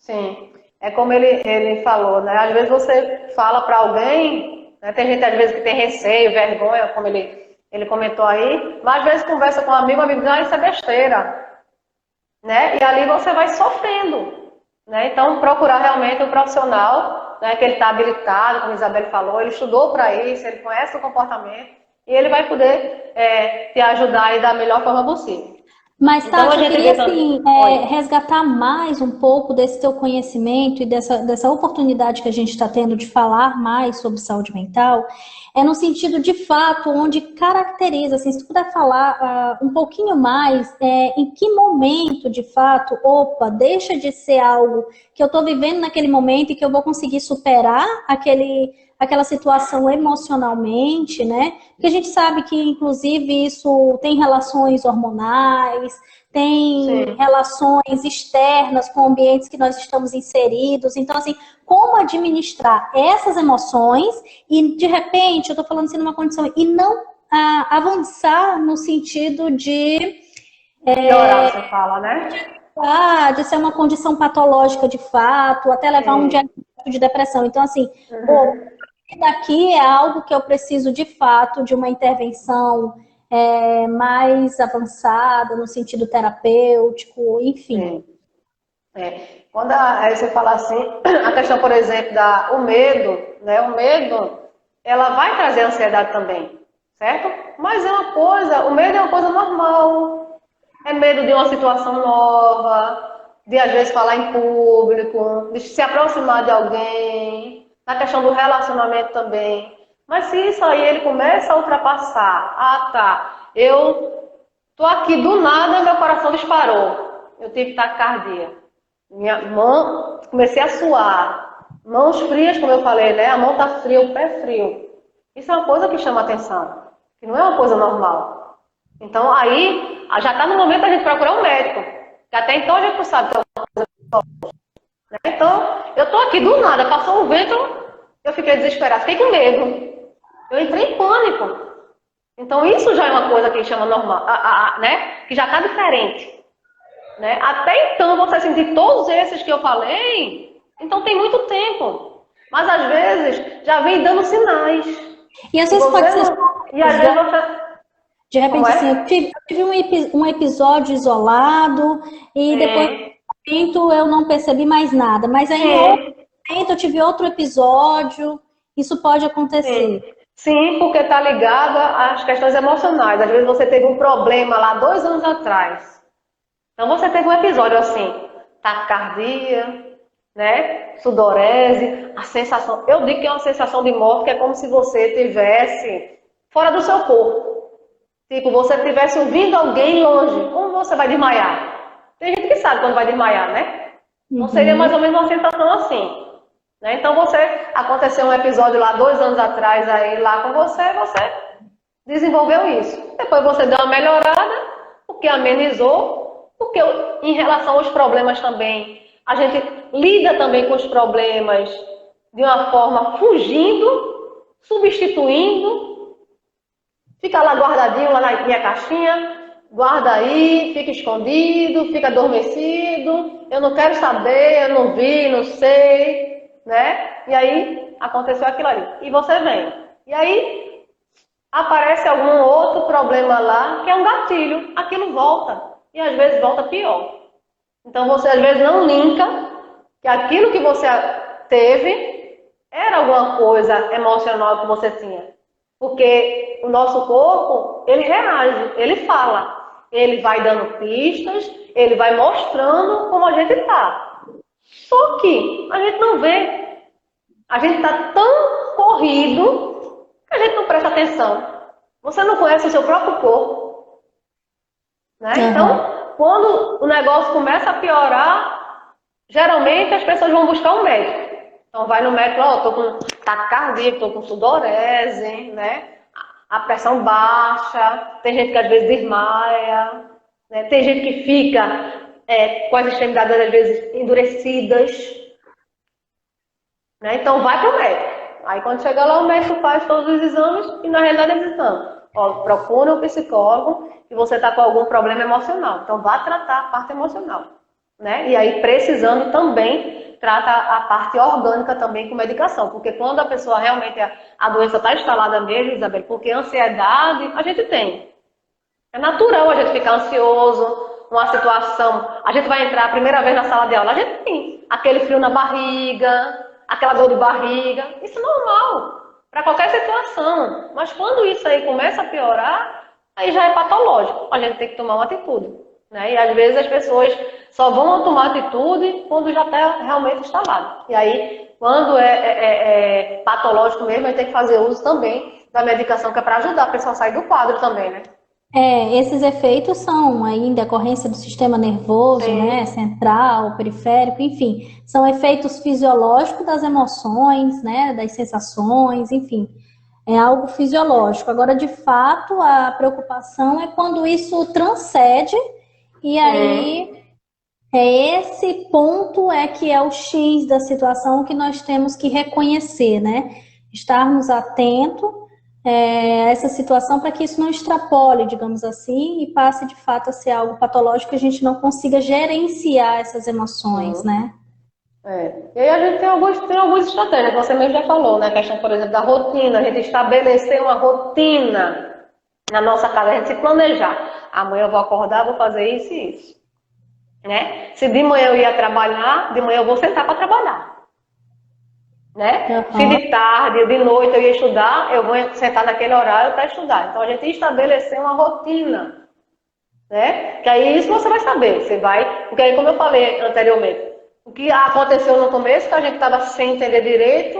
Sim, é como ele falou, né? Às vezes você fala para alguém, né? Tem gente às vezes que tem receio, vergonha, como ele ele comentou aí, mas às vezes conversa com um amigo, o amigo diz, ah, isso é besteira, né? E ali você vai sofrendo, né? Então, procurar realmente um profissional, né, que ele está habilitado, como a Isabelle falou, ele estudou para isso, ele conhece o comportamento, e ele vai poder te ajudar aí da melhor forma possível. Mas, Então, Tati, a eu gente queria, vê assim, Oi. resgatar mais um pouco desse teu conhecimento e dessa oportunidade que a gente está tendo de falar mais sobre saúde mental, no sentido, de fato, onde caracteriza, assim, se tu puder falar um pouquinho mais, em que momento, de fato, opa, deixa de ser algo que eu estou vivendo naquele momento e que eu vou conseguir superar aquela situação emocionalmente, né? Porque a gente sabe que, inclusive, isso tem relações hormonais, tem Sim. relações externas com ambientes que nós estamos inseridos. Então, assim, como administrar essas emoções e, de repente, eu estou falando assim numa condição, e não avançar no sentido de Piorar, você fala, né? de ser uma condição patológica de fato, até levar a um Sim. diagnóstico de depressão. Então, assim, pô, Uhum. daqui é algo que eu preciso de fato de uma intervenção mais avançada, no sentido terapêutico, enfim. Sim. Quando aí você fala assim, a questão, por exemplo, o medo, né? O medo, ela vai trazer ansiedade também, certo? Mas o medo é uma coisa normal. É medo de uma situação nova, de às vezes falar em público, de se aproximar de alguém, na questão do relacionamento também. Mas se isso aí ele começa a ultrapassar, tá, eu tô aqui do nada, meu coração disparou, eu tive taquicardia. Minha mão, comecei a suar. Mãos frias, como eu falei, né? A mão tá fria, o pé frio. Isso é uma coisa que chama atenção, que não é uma coisa normal. Então aí, já está no momento da gente procurar um médico. Que até então a gente não sabe que é uma coisa, né? Então, eu tô aqui do nada, passou um vento, eu fiquei desesperada, fiquei com medo. Eu entrei em pânico. Então isso já é uma coisa que chama normal, né? Que já está diferente. Né? Até então, você sentir todos esses que eu falei, então tem muito tempo. Mas às vezes já vem dando sinais. E às vezes pode ser. E às vezes você. De Como repente, assim, é? eu tive um episódio isolado e depois Sim. momento eu não percebi mais nada. Mas aí em outro Sim. momento eu tive outro episódio. Isso pode acontecer. Sim. Sim, porque está ligado às questões emocionais. Às vezes você teve um problema lá 2 anos atrás. Então você teve um episódio assim, taquicardia, né? Sudorese, a sensação. Eu digo que é uma sensação de morte, que é como se você tivesse fora do seu corpo. Tipo, você estivesse ouvindo alguém longe. Como você vai desmaiar? Tem gente que sabe quando vai desmaiar, né? Não seria mais ou menos uma sensação assim. Né? Então aconteceu um episódio lá 2 anos atrás aí lá com você desenvolveu isso. Depois você deu uma melhorada, o que amenizou, porque em relação aos problemas também, a gente lida também com os problemas de uma forma fugindo, substituindo, fica lá guardadinho, lá na minha caixinha, guarda aí, fica escondido, fica adormecido, eu não quero saber, eu não vi, não sei, né? E aí aconteceu aquilo ali. E você vem. E aí aparece algum outro problema lá, que é um gatilho, aquilo volta. E às vezes volta pior. Então você às vezes não linka que aquilo que você teve era alguma coisa emocional que você tinha. Porque o nosso corpo, ele reage, ele fala. Ele vai dando pistas, ele vai mostrando como a gente está. Só que a gente não vê. A gente está tão corrido que a gente não presta atenção. Você não conhece o seu próprio corpo. Né? Então, quando o negócio começa a piorar, geralmente as pessoas vão buscar um médico. Então vai no médico, tô com taquicardia, tô com sudorese, né? A pressão baixa, tem gente que às vezes desmaia, né? Tem gente que fica com as extremidades às vezes endurecidas. Né? Então vai pro médico. Aí quando chega lá, o médico faz todos os exames e na realidade eles estão. Procura um psicólogo que você está com algum problema emocional. Então vá tratar a parte emocional. Né? E aí precisando também trata a parte orgânica também com medicação, porque quando a pessoa realmente, a doença está instalada mesmo, Isabel, porque ansiedade a gente tem. É natural a gente ficar ansioso, uma situação, a gente vai entrar a primeira vez na sala de aula, a gente tem aquele frio na barriga, aquela dor de barriga, isso é normal, para qualquer situação. Mas quando isso aí começa a piorar, aí já é patológico, a gente tem que tomar uma atitude, né? E às vezes as pessoas só vão tomar atitude quando já está realmente instalado. E aí, quando é patológico mesmo, a gente tem que fazer uso também da medicação, que é para ajudar a pessoa a sair do quadro também, né? Esses efeitos são aí em decorrência do sistema nervoso, né, central, periférico, enfim, são efeitos fisiológicos das emoções, né, das sensações, enfim, é algo fisiológico. Agora, de fato, a preocupação é quando isso transcende e aí esse ponto que é o X da situação que nós temos que reconhecer, né, estarmos atentos essa situação para que isso não extrapole, digamos assim, e passe de fato a ser algo patológico que a gente não consiga gerenciar essas emoções, né? E aí a gente tem algumas estratégias, que você mesmo já falou, né? A questão, por exemplo, da rotina, a gente estabelecer uma rotina na nossa casa, a gente se planejar. Amanhã eu vou acordar, vou fazer isso e isso. Né? Se de manhã eu ia trabalhar, de manhã eu vou sentar para trabalhar. Né? Se de tarde, de noite eu ia estudar, eu vou sentar naquele horário para estudar. Então a gente estabelecer uma rotina, né? Que aí isso você vai saber, porque aí como eu falei anteriormente, o que aconteceu no começo, que a gente estava sem entender direito,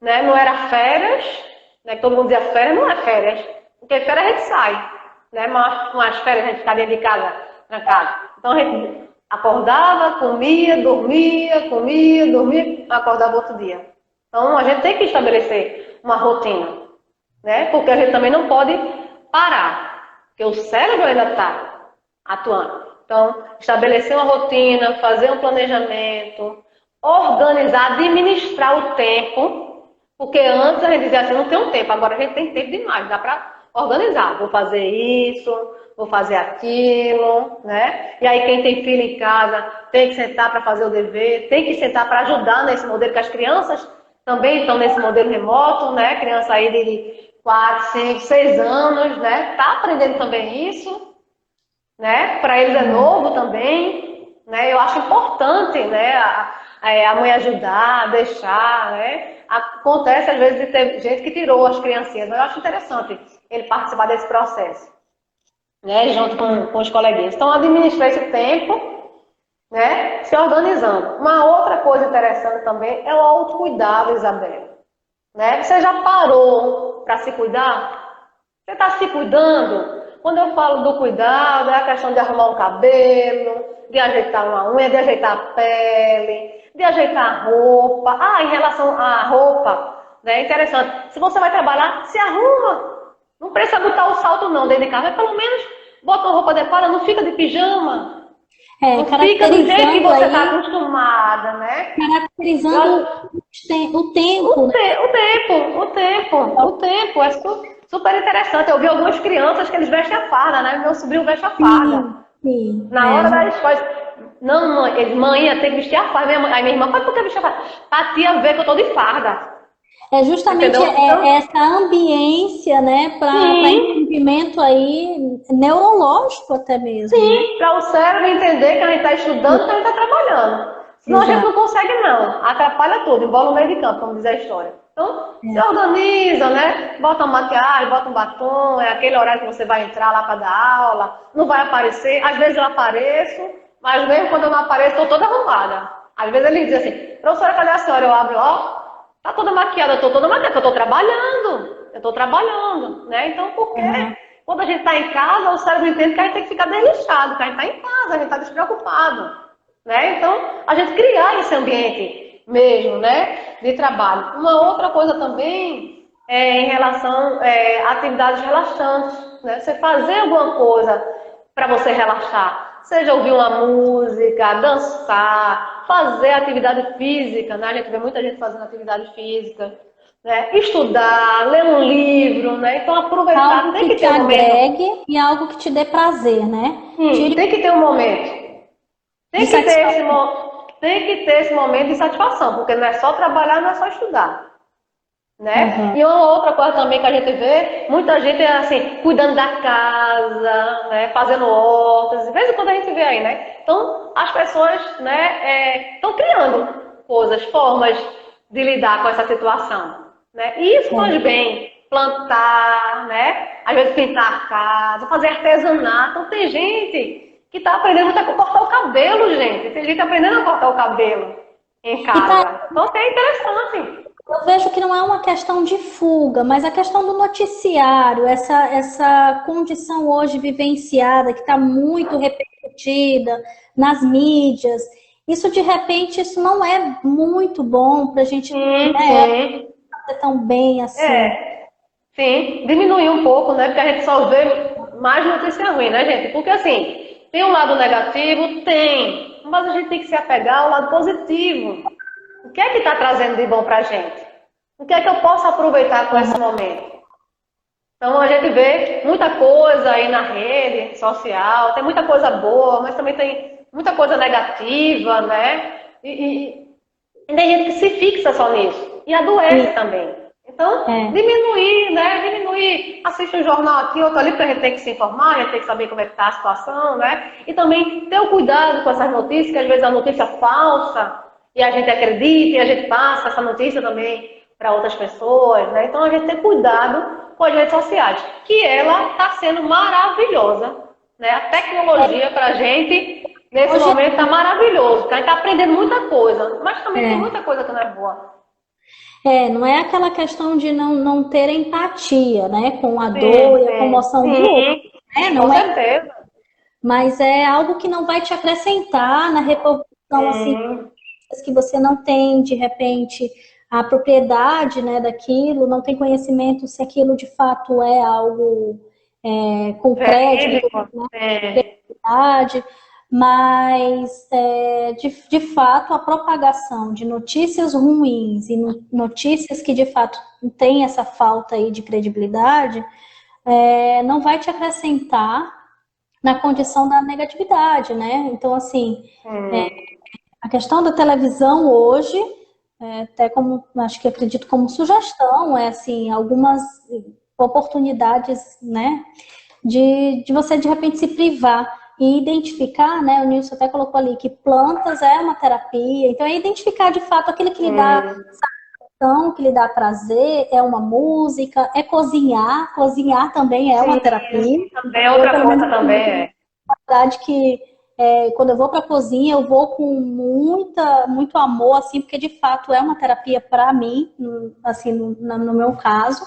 né? Não era férias, né? Todo mundo dizia férias, não é férias, porque férias a gente sai, né? Mas férias a gente fica dentro de casa, trancado. Então a gente acordava, comia, dormia, acordava outro dia. Então, a gente tem que estabelecer uma rotina, né? Porque a gente também não pode parar, porque o cérebro ainda está atuando. Então, estabelecer uma rotina, fazer um planejamento, organizar, administrar o tempo, porque antes a gente dizia assim, não tem um tempo, agora a gente tem tempo demais, dá para organizar. Vou fazer isso, vou fazer aquilo, né? E aí quem tem filho em casa tem que sentar para fazer o dever, tem que sentar para ajudar nesse modelo, que as crianças também estão nesse modelo remoto, né? Criança aí de 4, 5, 6 anos, né? Tá aprendendo também isso, né? Para eles é novo também, né? Eu acho importante, né? A mãe ajudar, deixar, né? Acontece às vezes de ter gente que tirou as criancinhas, mas eu acho interessante ele participar desse processo, né? Junto com os coleguinhas. Então, administrar esse tempo, né? Se organizando. Uma outra coisa interessante também é o autocuidado, Isabel. Né? Você já parou para se cuidar? Você está se cuidando? Quando eu falo do cuidado, é a questão de arrumar um cabelo, de ajeitar uma unha, de ajeitar a pele, de ajeitar a roupa. Em relação à roupa, né? Interessante. Se você vai trabalhar, se arruma. Não precisa botar o salto não dentro de casa, mas pelo menos bota uma roupa adequada, não fica de pijama. Não fica do jeito que você está acostumada, né? Caracterizando o tempo. O tempo. É super interessante. Eu vi algumas crianças que eles vestem a farda, né? Meu sobrinho veste a farda. Sim. Na hora das coisas. Não, mãe, tem que vestir a farda. Aí minha irmã, por que vestir a farda? Pra tia ver que eu tô de farda. É justamente essa ambiência, né, para entendimento aí neurológico até mesmo. Sim, para o cérebro entender que a gente está estudando, que a gente está trabalhando. Senão a gente não consegue não, atrapalha tudo, embola o meio de campo, como diz a história. Então, se organiza, né, bota uma maquiagem, bota um batom, é aquele horário que você vai entrar lá para dar aula, não vai aparecer, às vezes eu apareço, mas mesmo quando eu não apareço, estou toda arrumada. Às vezes ele diz assim, professora, cadê a senhora? Eu abro, tá toda maquiada, eu tô toda maquiada, porque eu tô trabalhando, né? Então, porque quando a gente está em casa, o cérebro entende que a gente tem que ficar desleixado, que a gente está em casa, a gente está despreocupado, né? Então, a gente criar esse ambiente mesmo, né, de trabalho. Uma outra coisa também é em relação a atividades relaxantes, né? Você fazer alguma coisa para você relaxar, seja ouvir uma música, dançar, fazer atividade física, né? A gente vê muita gente fazendo atividade física, né? Estudar, ler um livro, né? Então aproveitar, algo tem que ter te um momento. agregue e algo que te dê prazer, né? Tem que ter um momento. Tem que ter esse momento. tem que ter esse momento de satisfação, porque não é só trabalhar, não é só estudar. Né? Uhum. E uma outra coisa também que a gente vê, muita gente é assim, cuidando da casa, né? Fazendo hortas, de vez em quando a gente vê aí, né? Então, as pessoas, né, estão criando coisas, formas de lidar com essa situação, né? E isso faz bem, plantar, né? Às vezes pintar a casa, fazer artesanato. Então, tem gente que está aprendendo a cortar o cabelo, gente. Tem gente aprendendo a cortar o cabelo em casa. Então, é interessante. Eu vejo que não é uma questão de fuga, mas a questão do noticiário, essa condição hoje vivenciada, que está muito repercutida nas mídias, isso de repente, isso não é muito bom para a gente, né, fazer tão bem assim. Sim, diminuir um pouco, né? Porque a gente só vê mais notícia ruim, né, gente? Porque assim, tem um lado negativo? Tem, mas a gente tem que se apegar ao lado positivo. O que é que está trazendo de bom para a gente? O que é que eu posso aproveitar com esse momento? Então a gente vê muita coisa aí na rede social, tem muita coisa boa, mas também tem muita coisa negativa, né? E tem gente que se fixa só nisso e adoece também. Então, diminuir, né? Diminuir, assiste um jornal aqui, outro ali, porque a gente tem que se informar, a gente tem que saber como é que está a situação, né? E também ter o cuidado com essas notícias, que às vezes a notícia é falsa, e a gente acredita, e a gente passa essa notícia também para outras pessoas, né? Então a gente tem cuidado com as redes sociais, que ela está sendo maravilhosa, né? A tecnologia para a gente, nesse momento, está maravilhoso, porque a gente está aprendendo muita coisa, mas também tem muita coisa que não é boa. Não é aquela questão de não ter empatia, né, com a dor e a comoção do outro, né? Não com é, certeza. mas é algo que não vai te acrescentar na reprodução, assim, que você não tem, de repente, a propriedade, né, daquilo, não tem conhecimento se aquilo de fato é algo concreto, né, mas de fato a propagação de notícias ruins e notícias que de fato têm essa falta aí de credibilidade não vai te acrescentar na condição da negatividade, né? Então, assim, a questão da televisão hoje, até como, acho que acredito como sugestão, assim, algumas oportunidades, né, de você de repente se privar e identificar, né, o Nilson até colocou ali que plantas é uma terapia, então é identificar de fato aquilo que lhe dá satisfação, que lhe dá prazer, é uma música, é cozinhar também é uma terapia. Também é outra coisa também, Na verdade que quando eu vou para a cozinha, eu vou com muito amor, assim, porque de fato é uma terapia para mim, assim, no meu caso.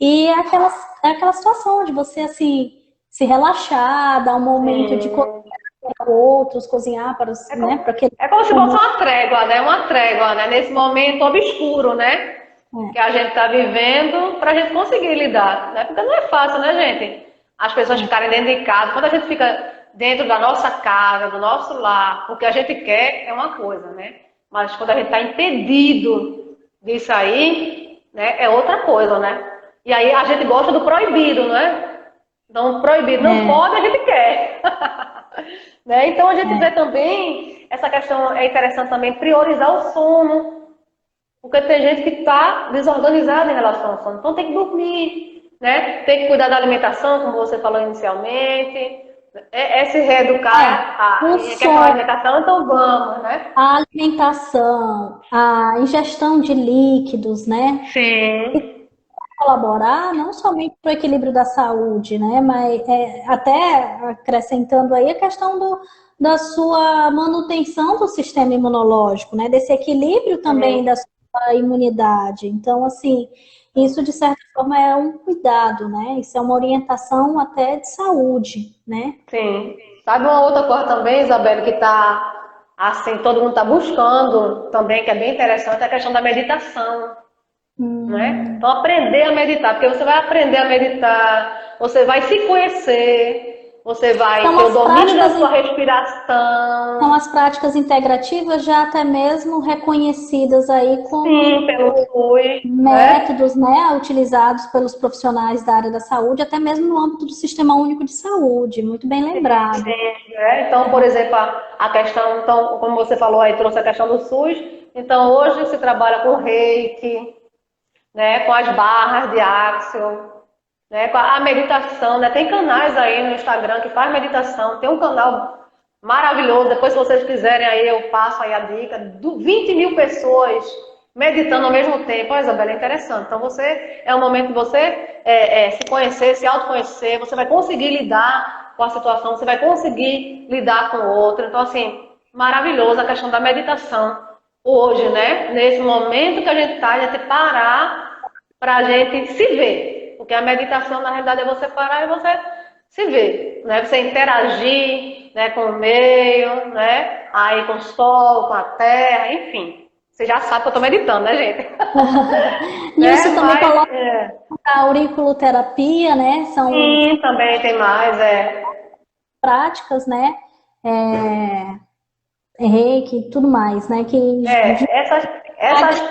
E é aquela situação de você, assim, se relaxar, dar um momento de cozinhar para outros, cozinhar para os, né, para aquele... É como se fosse uma trégua, né? Uma trégua, né? Nesse momento obscuro, né? Que a gente está vivendo, para a gente conseguir lidar, né? Porque não é fácil, né, gente? As pessoas ficarem dentro de casa. Quando a gente fica dentro da nossa casa, do nosso lar, o que a gente quer é uma coisa, né? Mas quando a gente está impedido de sair, né, é outra coisa, né? E aí a gente gosta do proibido, não é? Então, proibido não pode, a gente quer. Né? Então, a gente vê também, essa questão é interessante também, priorizar o sono. Porque tem gente que está desorganizada em relação ao sono. Então, tem que dormir, né? Tem que cuidar da alimentação, como você falou inicialmente. É se reeducar a questão da alimentação, então vamos, né? A alimentação, a ingestão de líquidos, né? Sim. Colaborar não somente para o equilíbrio da saúde, né? Mas até acrescentando aí a questão da sua manutenção do sistema imunológico, né? Desse equilíbrio também da sua imunidade. Então, assim, isso de certa forma é um cuidado, né? Isso é uma orientação até de saúde, né? Sim. Sabe uma outra coisa também, Isabela, que tá assim, todo mundo está buscando também, que é bem interessante, é a questão da meditação. Né? Então, aprender a meditar, porque você vai aprender a meditar, você vai se conhecer, você vai São ter o as domínio da práticas, sua respiração. são as práticas integrativas já até mesmo reconhecidas aí Sim, como pelo SUS, né? métodos, né, utilizados pelos profissionais da área da saúde, até mesmo no âmbito do Sistema Único de Saúde, muito bem lembrado. Né? Então, por exemplo, a questão, então, como você falou aí, trouxe a questão do SUS. Então, hoje se trabalha com reiki, né, com as barras de Axel, né, com a meditação, né? Tem canais aí no Instagram que faz meditação, tem um canal maravilhoso, depois se vocês quiserem aí eu passo aí a dica, 20 mil pessoas meditando ao mesmo tempo. Ó, Isabela, é interessante. Então é um momento de você se conhecer, se autoconhecer, você vai conseguir lidar com a situação, você vai conseguir lidar com o outro. Então, assim, maravilhoso a questão da meditação hoje, né? Nesse momento que a gente está, a gente parar para a gente se ver. Porque a meditação, na realidade, é você parar e você se ver, né? Você interagir, né, com o meio, né? Aí com o sol, com a terra, enfim. Você já sabe que eu estou meditando, né, gente? Nilson também Mas, coloca a auriculoterapia, né? São sim, também tem mais, práticas, né? Reiki e tudo mais, né? Essas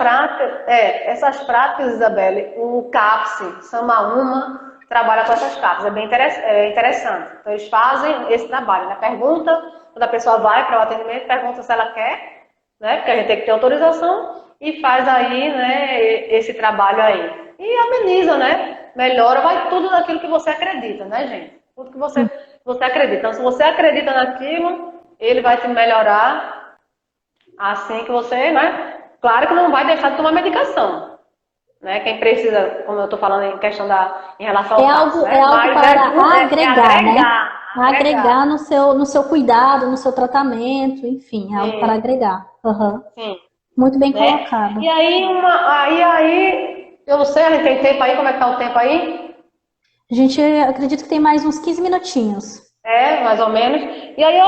práticas, Isabelle, o CAPS, Samaúma, trabalha com essas cápsulas, é bem interessante. Então, eles fazem esse trabalho, né? Pergunta, quando a pessoa vai para o atendimento, pergunta se ela quer, né? Porque a gente tem que ter autorização, e faz aí, né, esse trabalho aí. E ameniza, né? Melhora, vai tudo naquilo que você acredita, né, gente? Tudo que você acredita. Então, se você acredita naquilo, ele vai te melhorar assim que você, né? Claro que não vai deixar de tomar medicação. Né? Quem precisa, como eu estou falando em questão em relação ao caso, né? É algo Mas para agregar, né? agregar. No seu cuidado, no seu tratamento, enfim, é algo para agregar. Uhum. Sim. Muito bem Né? colocado. E aí, eu não sei, a gente tem tempo aí, como é que tá o tempo aí? A gente acredita que tem mais uns 15 minutinhos. Mais ou menos. E aí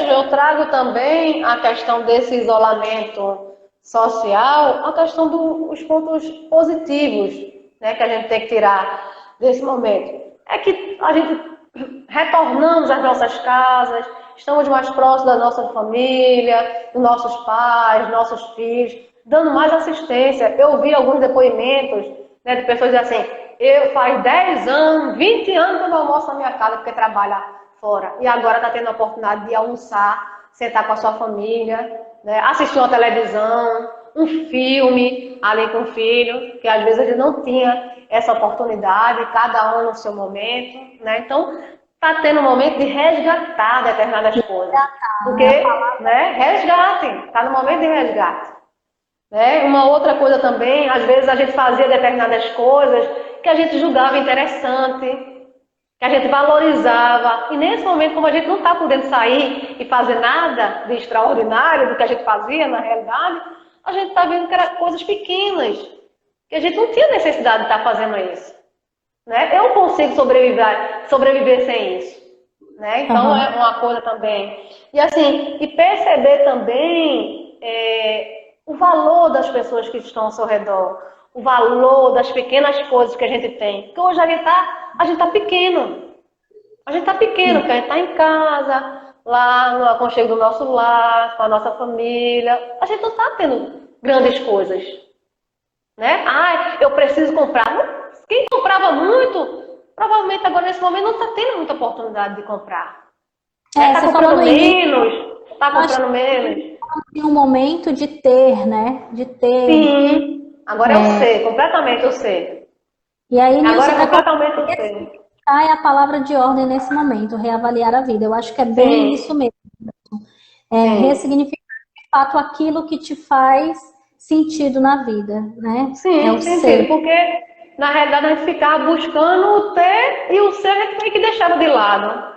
eu trago também a questão desse isolamento social, a questão dos pontos positivos, né, que a gente tem que tirar desse momento. É que a gente retornamos às nossas casas, estamos mais próximos da nossa família, dos nossos pais, dos nossos filhos, dando mais assistência. Eu vi alguns depoimentos, né, de pessoas dizendo assim, eu faz 10 anos, 20 anos que eu não almoço na minha casa porque trabalha fora. E agora está tendo a oportunidade de almoçar, sentar com a sua família, né, assistir uma televisão, um filme ali com o filho, que às vezes a gente não tinha essa oportunidade, cada um no seu momento, né? Então, está tendo um momento de resgatar determinadas coisas. Porque, né, resgatem, está no momento de resgate. Né? Uma outra coisa também, às vezes a gente fazia determinadas coisas que a gente julgava interessante, que a gente valorizava. E nesse momento, como a gente não está podendo sair e fazer nada de extraordinário do que a gente fazia na realidade, a gente está vendo que eram coisas pequenas, que a gente não tinha necessidade de estar fazendo isso. Né? Eu consigo sobreviver sem isso. Né? Então é uma coisa também. E assim, e perceber também o valor das pessoas que estão ao seu redor, o valor das pequenas coisas que a gente tem. Porque hoje a gente está pequeno. A gente está pequeno, porque a gente está em casa, lá no aconchego do nosso lar, com a nossa família. A gente não está tendo grandes coisas. Né? Eu preciso comprar. Quem comprava muito, provavelmente agora nesse momento não está tendo muita oportunidade de comprar. Está comprando menos, está comprando menos. Tem um momento de ter, né? De ter. Sim, agora eu sei, completamente eu sei. E aí, agora completamente eu sei. É a palavra de ordem nesse momento, reavaliar a vida. Eu acho que é bem isso mesmo. Ressignificar de fato aquilo que te faz sentido na vida, né? Sim, sentido, porque na realidade a gente ficava buscando o ter e o ser a gente meio que deixava de lado.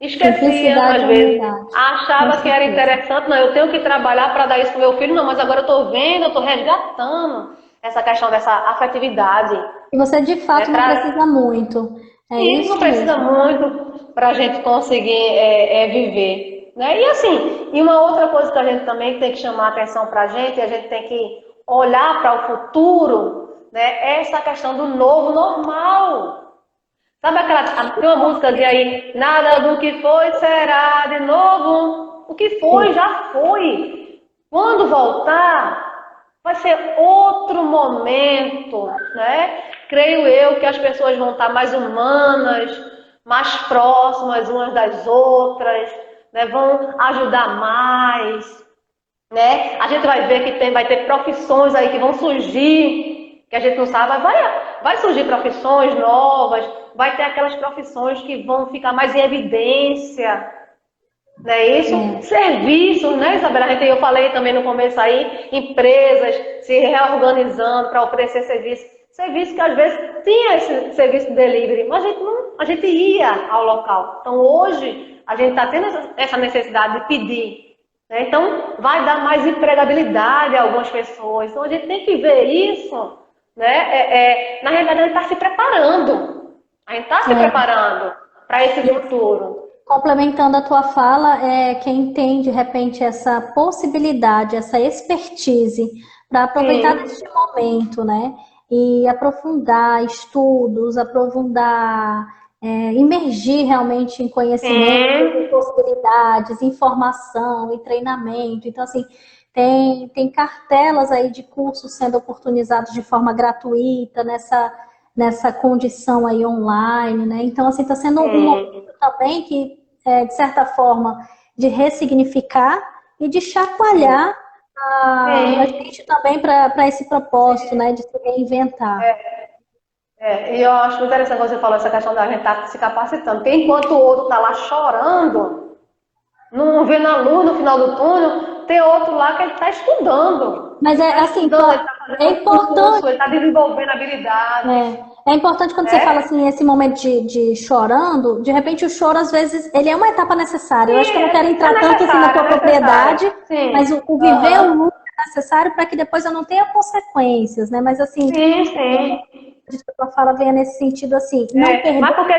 Esquecia, às vezes. Achava que era interessante, não, eu tenho que trabalhar para dar isso para o meu filho, não, mas agora eu estou vendo, eu estou resgatando essa questão dessa afetividade. E você de fato não precisa muito. Isso não precisa muito para a gente conseguir viver. Né? E assim, e uma outra coisa que a gente também tem que chamar a atenção para a gente tem que olhar para o futuro, né? É essa questão do novo normal. Sabe tem uma música de aí, nada do que foi será de novo. O que foi, já foi. Quando voltar, vai ser outro momento, né? Creio eu que as pessoas vão estar mais humanas, mais próximas umas das outras, né? Vão ajudar mais, né? A gente vai ver que vai ter profissões aí que vão surgir, que a gente não sabe, vai surgir profissões novas, vai ter aquelas profissões que vão ficar mais em evidência, né? Isso, serviços, né, Isabela? Eu falei também no começo aí, empresas se reorganizando para oferecer serviço que às vezes tinha esse serviço de delivery, mas a gente ia ao local. Então hoje a gente está tendo essa necessidade de pedir, né? Então vai dar mais empregabilidade a algumas pessoas. Então a gente tem que ver isso, né? Na realidade a gente está se preparando. A gente está se preparando para esse futuro. Complementando a tua fala, quem tem de repente essa possibilidade, essa expertise para aproveitar deste momento, né? E aprofundar estudos, imergir realmente em conhecimento, possibilidades, informação e treinamento. Então, assim, tem cartelas aí de cursos sendo oportunizados de forma gratuita nessa condição aí online, né? Então, assim, está sendo um momento também que, de certa forma, de ressignificar e de chacoalhar a gente também para esse propósito, né? De se reinventar. E eu acho interessante você falar essa questão da gente estar se capacitando, porque enquanto o outro está lá chorando, não vendo a luz no final do túnel, tem outro lá que ele está estudando. Mas assim, é importante. Ele está desenvolvendo habilidade. É importante quando você fala assim, esse momento de chorando, de repente o choro, às vezes, ele é uma etapa necessária. Eu acho que eu não quero entrar tanto assim na tua propriedade, mas o viver o luto é necessário para que depois eu não tenha consequências, né? Mas assim, a tua fala venha nesse sentido assim, não perder. Mas porque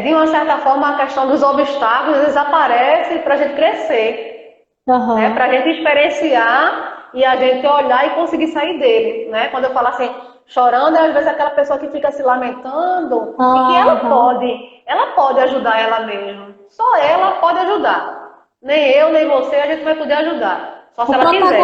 de uma certa forma a questão dos obstáculos, eles aparecem para a gente crescer, né? Para a gente experienciar e a gente olhar e conseguir sair dele, né? Quando eu falo assim, chorando, às vezes aquela pessoa que fica se lamentando e que ela pode ajudar ela mesma. Só ela pode ajudar. Nem eu, nem você, a gente vai poder ajudar. Só se ela quiser.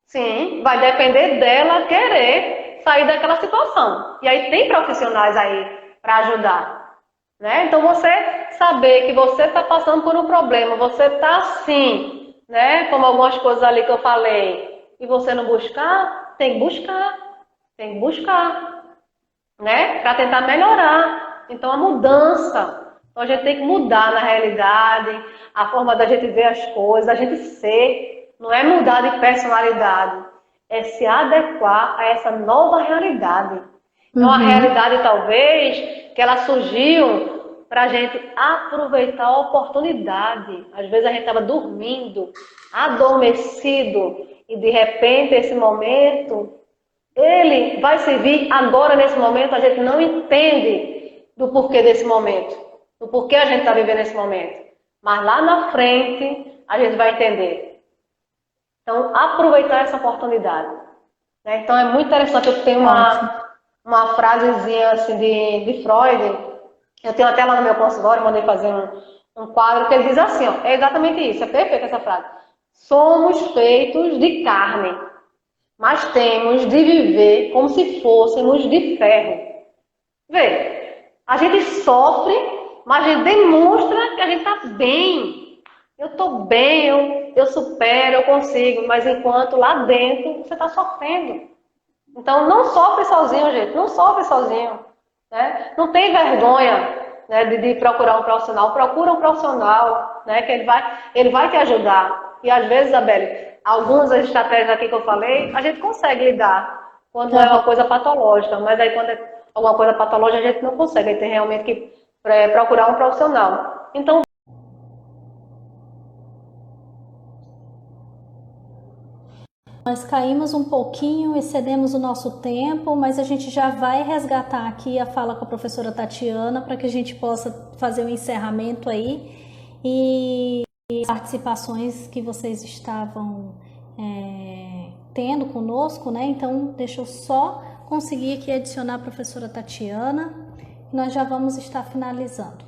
Sim, vai depender dela querer sair daquela situação. E aí tem profissionais aí para ajudar, né? Então você saber que você está passando por um problema, você está assim, né? Como algumas coisas ali que eu falei, e você não buscar, tem que buscar, né? Para tentar melhorar. Então a mudança, então a gente tem que mudar na realidade, a forma da gente ver as coisas, a gente ser. Não é mudar de personalidade, é se adequar a essa nova realidade. Então, a realidade, talvez, que ela surgiu para a gente aproveitar a oportunidade. Às vezes a gente estava dormindo, adormecido, e de repente esse momento, ele vai servir agora nesse momento, a gente não entende do porquê desse momento, do porquê a gente está vivendo esse momento. Mas lá na frente, a gente vai entender. Então, aproveitar essa oportunidade, né? Então, é muito interessante. Eu tenho uma frasezinha assim, de Freud, eu tenho até lá no meu consultório, mandei fazer um quadro, que ele diz assim, ó, é exatamente isso, é perfeita essa frase. Somos feitos de carne, mas temos de viver como se fôssemos de ferro. Vê, a gente sofre, mas a gente demonstra que a gente está bem. Eu estou bem, eu supero, eu consigo, mas enquanto lá dentro você está sofrendo. Então não sofre sozinho, gente, não sofre sozinho, né? Não tem vergonha, né, de procurar um profissional, procura um profissional, né, que ele vai te ajudar. E às vezes, Isabelle, algumas das estratégias aqui que eu falei, a gente consegue lidar quando não é uma coisa patológica, mas aí quando é alguma coisa patológica a gente não consegue, aí tem realmente que procurar um profissional. Então, nós caímos um pouquinho, excedemos o nosso tempo, mas a gente já vai resgatar aqui a fala com a professora Tatiana para que a gente possa fazer o encerramento aí e participações que vocês estavam tendo conosco, né? Então, deixa eu só conseguir aqui adicionar a professora Tatiana e nós já vamos estar finalizando.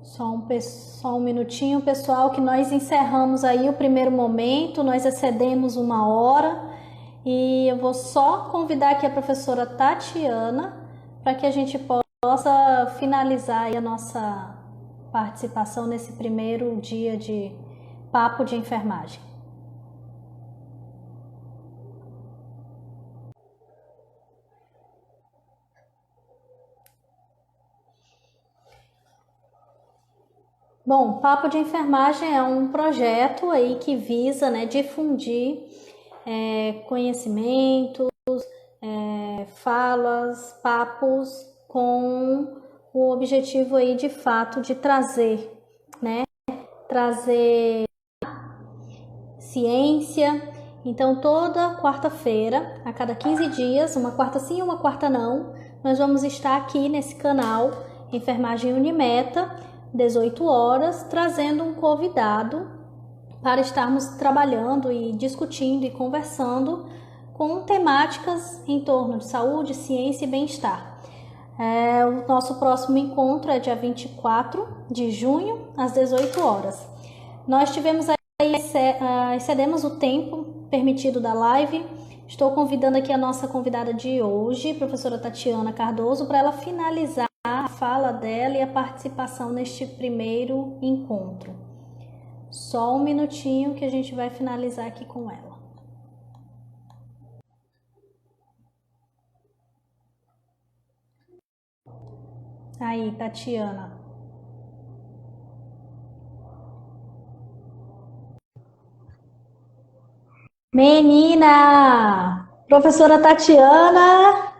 Só um minutinho, pessoal, que nós encerramos aí o primeiro momento, nós excedemos 1 hora e eu vou só convidar aqui a professora Tatiana para que a gente possa finalizar aí a nossa participação nesse primeiro dia de papo de enfermagem. Bom, Papo de Enfermagem é um projeto aí que visa, né, difundir conhecimentos, falas, papos com o objetivo aí de fato de trazer, né, trazer ciência. Então, toda quarta-feira, a cada 15 dias, uma quarta sim e uma quarta não, nós vamos estar aqui nesse canal Enfermagem Unimeta, 18 horas, trazendo um convidado para estarmos trabalhando e discutindo e conversando com temáticas em torno de saúde, ciência e bem-estar. O nosso próximo encontro é dia 24 de junho, às 18 horas. Nós tivemos aí, excedemos o tempo permitido da live. Estou convidando aqui a nossa convidada de hoje, professora Tatiana Cardoso, para ela finalizar a fala dela e a participação neste primeiro encontro. Só um minutinho que a gente vai finalizar aqui com ela. Aí, Tatiana. Menina! Professora Tatiana!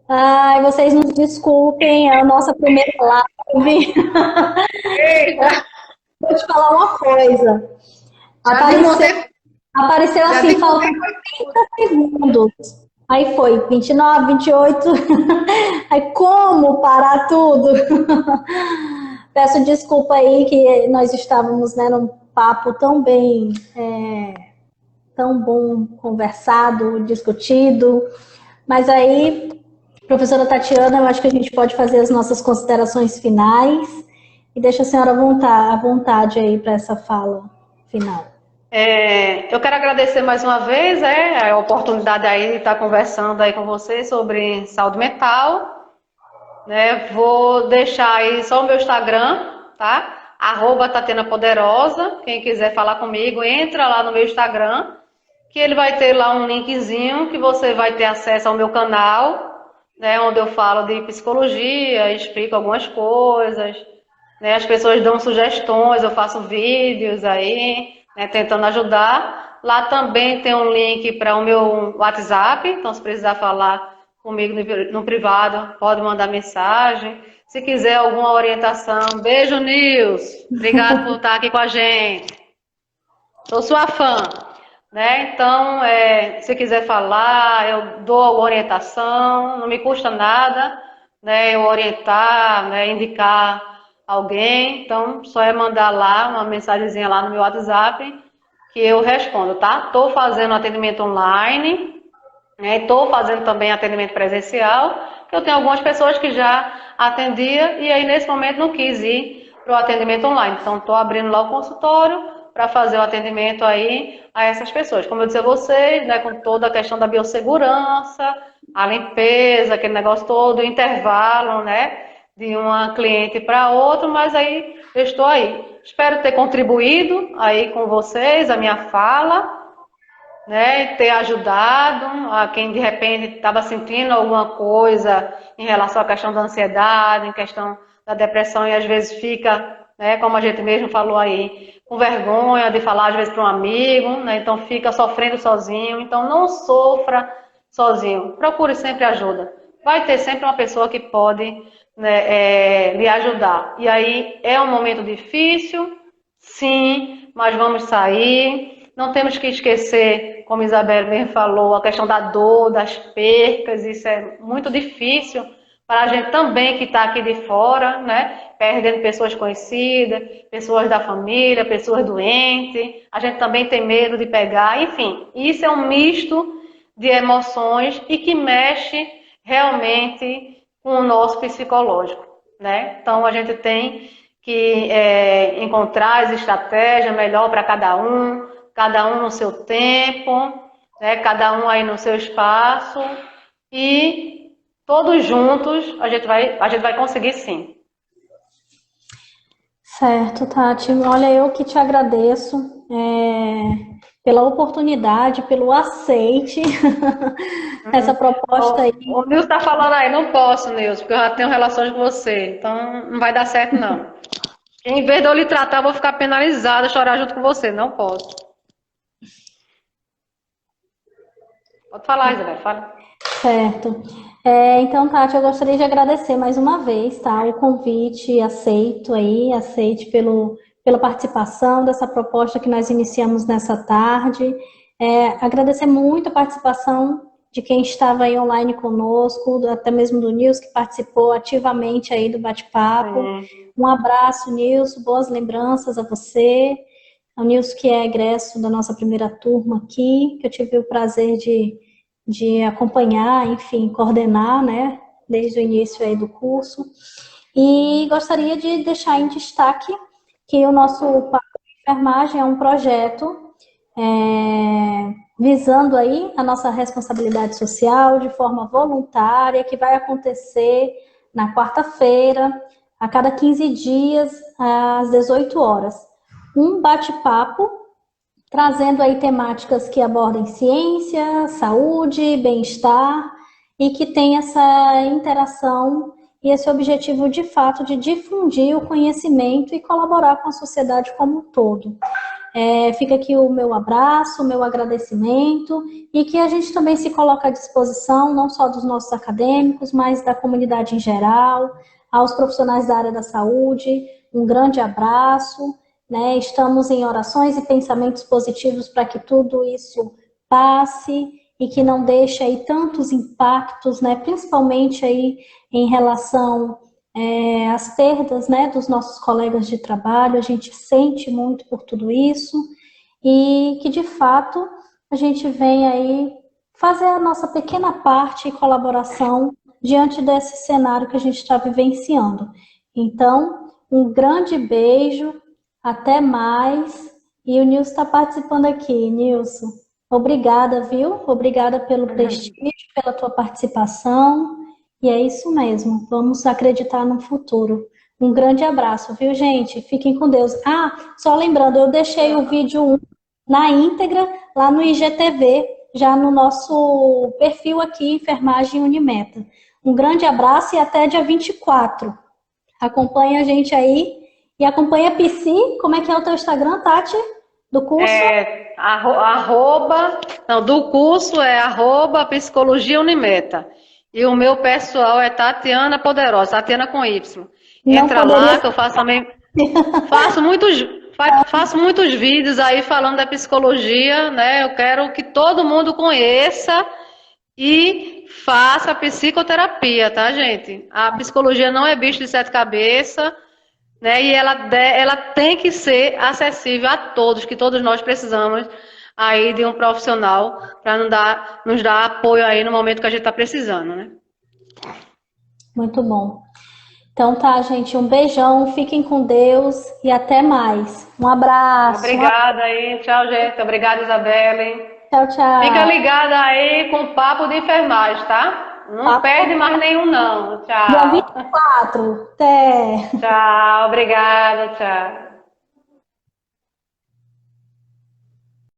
Ai, vocês nos desculpem, é a nossa primeira live. Vou te falar uma coisa. Apareceu assim, faltam 30 segundos. Aí foi 29, 28. Aí como parar tudo? Peço desculpa aí que nós estávamos, né, num papo tão bem, tão bom conversado, discutido. Mas aí, professora Tatiana, eu acho que a gente pode fazer as nossas considerações finais e deixa a senhora à vontade aí para essa fala final. Eu quero agradecer mais uma vez a oportunidade aí de estar conversando aí com vocês sobre saúde mental. Vou deixar aí só o meu Instagram, tá? @Tatiana Poderosa. Quem quiser falar comigo, entra lá no meu Instagram, que ele vai ter lá um linkzinho que você vai ter acesso ao meu canal, né, onde eu falo de psicologia, explico algumas coisas, né, as pessoas dão sugestões, eu faço vídeos aí, né, tentando ajudar. Lá também tem um link para o meu WhatsApp, então se precisar falar comigo no privado, pode mandar mensagem. Se quiser alguma orientação, beijo, Nils. Obrigado por estar aqui com a gente. Sou sua fã. Né? Então, se quiser falar, eu dou orientação, não me custa nada, né, eu orientar, né, indicar alguém. Então, só é mandar lá uma mensagenzinha lá no meu WhatsApp que eu respondo, tá? Estou fazendo atendimento online, né, estou fazendo também atendimento presencial, que eu tenho algumas pessoas que já atendia e aí nesse momento não quis ir para o atendimento online. Então, estou abrindo lá o consultório para fazer o atendimento aí a essas pessoas. Como eu disse a vocês, né, com toda a questão da biossegurança, a limpeza, aquele negócio todo, o intervalo, né, de uma cliente para outra, mas aí eu estou aí. Espero ter contribuído aí com vocês, a minha fala, né, ter ajudado a quem de repente estava sentindo alguma coisa em relação à questão da ansiedade, em questão da depressão e às vezes fica, né, como a gente mesmo falou aí, com vergonha de falar às vezes para um amigo, né, então fica sofrendo sozinho. Então não sofra sozinho, procure sempre ajuda. Vai ter sempre uma pessoa que pode, né, lhe ajudar. E aí é um momento difícil, sim, mas vamos sair. Não temos que esquecer, como Isabel mesmo falou, a questão da dor, das percas. Isso é muito difícil para a gente também que está aqui de fora, né? Perdendo pessoas conhecidas, pessoas da família, pessoas doentes. A gente também tem medo de pegar. Enfim, isso é um misto de emoções e que mexe realmente com o nosso psicológico, né? Então, a gente tem que encontrar as estratégias melhor para cada um no seu tempo, né? Cada um aí no seu espaço, e todos juntos a gente vai conseguir sim. Certo, Tati. Olha, eu que te agradeço pela oportunidade, pelo aceite essa proposta aí. O Nilson está falando aí, não posso, Nilson, porque eu já tenho relações com você, então não vai dar certo não. Em vez de eu lhe tratar, eu vou ficar penalizada, chorar junto com você, não posso. Pode falar, Isabel, fala. Certo. Então, Tati, eu gostaria de agradecer mais uma vez, tá? O convite aceite pela participação dessa proposta que nós iniciamos nessa tarde. Agradecer muito a participação de quem estava aí online conosco, até mesmo do Nilson, que participou ativamente aí do bate-papo. Um abraço, Nilson, boas lembranças a você. O Nilson, que é egresso da nossa primeira turma aqui, que eu tive o prazer de acompanhar, enfim, coordenar, né, desde o início aí do curso. E gostaria de deixar em destaque que o nosso Papo de Enfermagem é um projeto visando aí a nossa responsabilidade social de forma voluntária, que vai acontecer na quarta-feira, a cada 15 dias, às 18 horas. Um bate-papo trazendo aí temáticas que abordem ciência, saúde, bem-estar e que tem essa interação e esse objetivo de fato de difundir o conhecimento e colaborar com a sociedade como um todo. Fica aqui o meu abraço, o meu agradecimento e que a gente também se coloca à disposição não só dos nossos acadêmicos, mas da comunidade em geral, aos profissionais da área da saúde. Um grande abraço. Né? Estamos em orações e pensamentos positivos para que tudo isso passe e que não deixe aí tantos impactos, né? Principalmente aí em relação às perdas, né, dos nossos colegas de trabalho. A gente sente muito por tudo isso e que de fato a gente vem aí fazer a nossa pequena parte e colaboração diante desse cenário que a gente está vivenciando. Então, um grande beijo. Até mais. E o Nilson está participando aqui. Nilson, obrigada, viu? Obrigada pelo prestígio, pela tua participação. E é isso mesmo. Vamos acreditar no futuro. Um grande abraço, viu, gente? Fiquem com Deus. Só lembrando, eu deixei o vídeo 1 na íntegra lá no IGTV, já no nosso perfil aqui, Enfermagem Unimeta. Um grande abraço e até dia 24. Acompanha a gente aí. E acompanha a Psi, como é que é o teu Instagram, Tati? Do curso? Do curso é @Psicologia Unimeta. E o meu pessoal é Tatiana Poderosa, Tatiana com Y. Entra lá que eu faço também. Faço muitos vídeos aí falando da psicologia, né? Eu quero que todo mundo conheça e faça psicoterapia, tá, gente? A psicologia não é bicho de 7 cabeças. Né? E ela tem que ser acessível a todos, que todos nós precisamos aí de um profissional para nos dar apoio aí no momento que a gente está precisando, né? Muito bom. Então tá, gente, um beijão, fiquem com Deus e até mais. Um abraço. Obrigada aí, tchau, gente. Obrigada, Isabelle. Tchau, tchau. Fica ligada aí com o Papo de Enfermagem, tá? Não perde mais nenhum, não. Tchau. Dia 24. Até. Tchau, obrigada, tchau.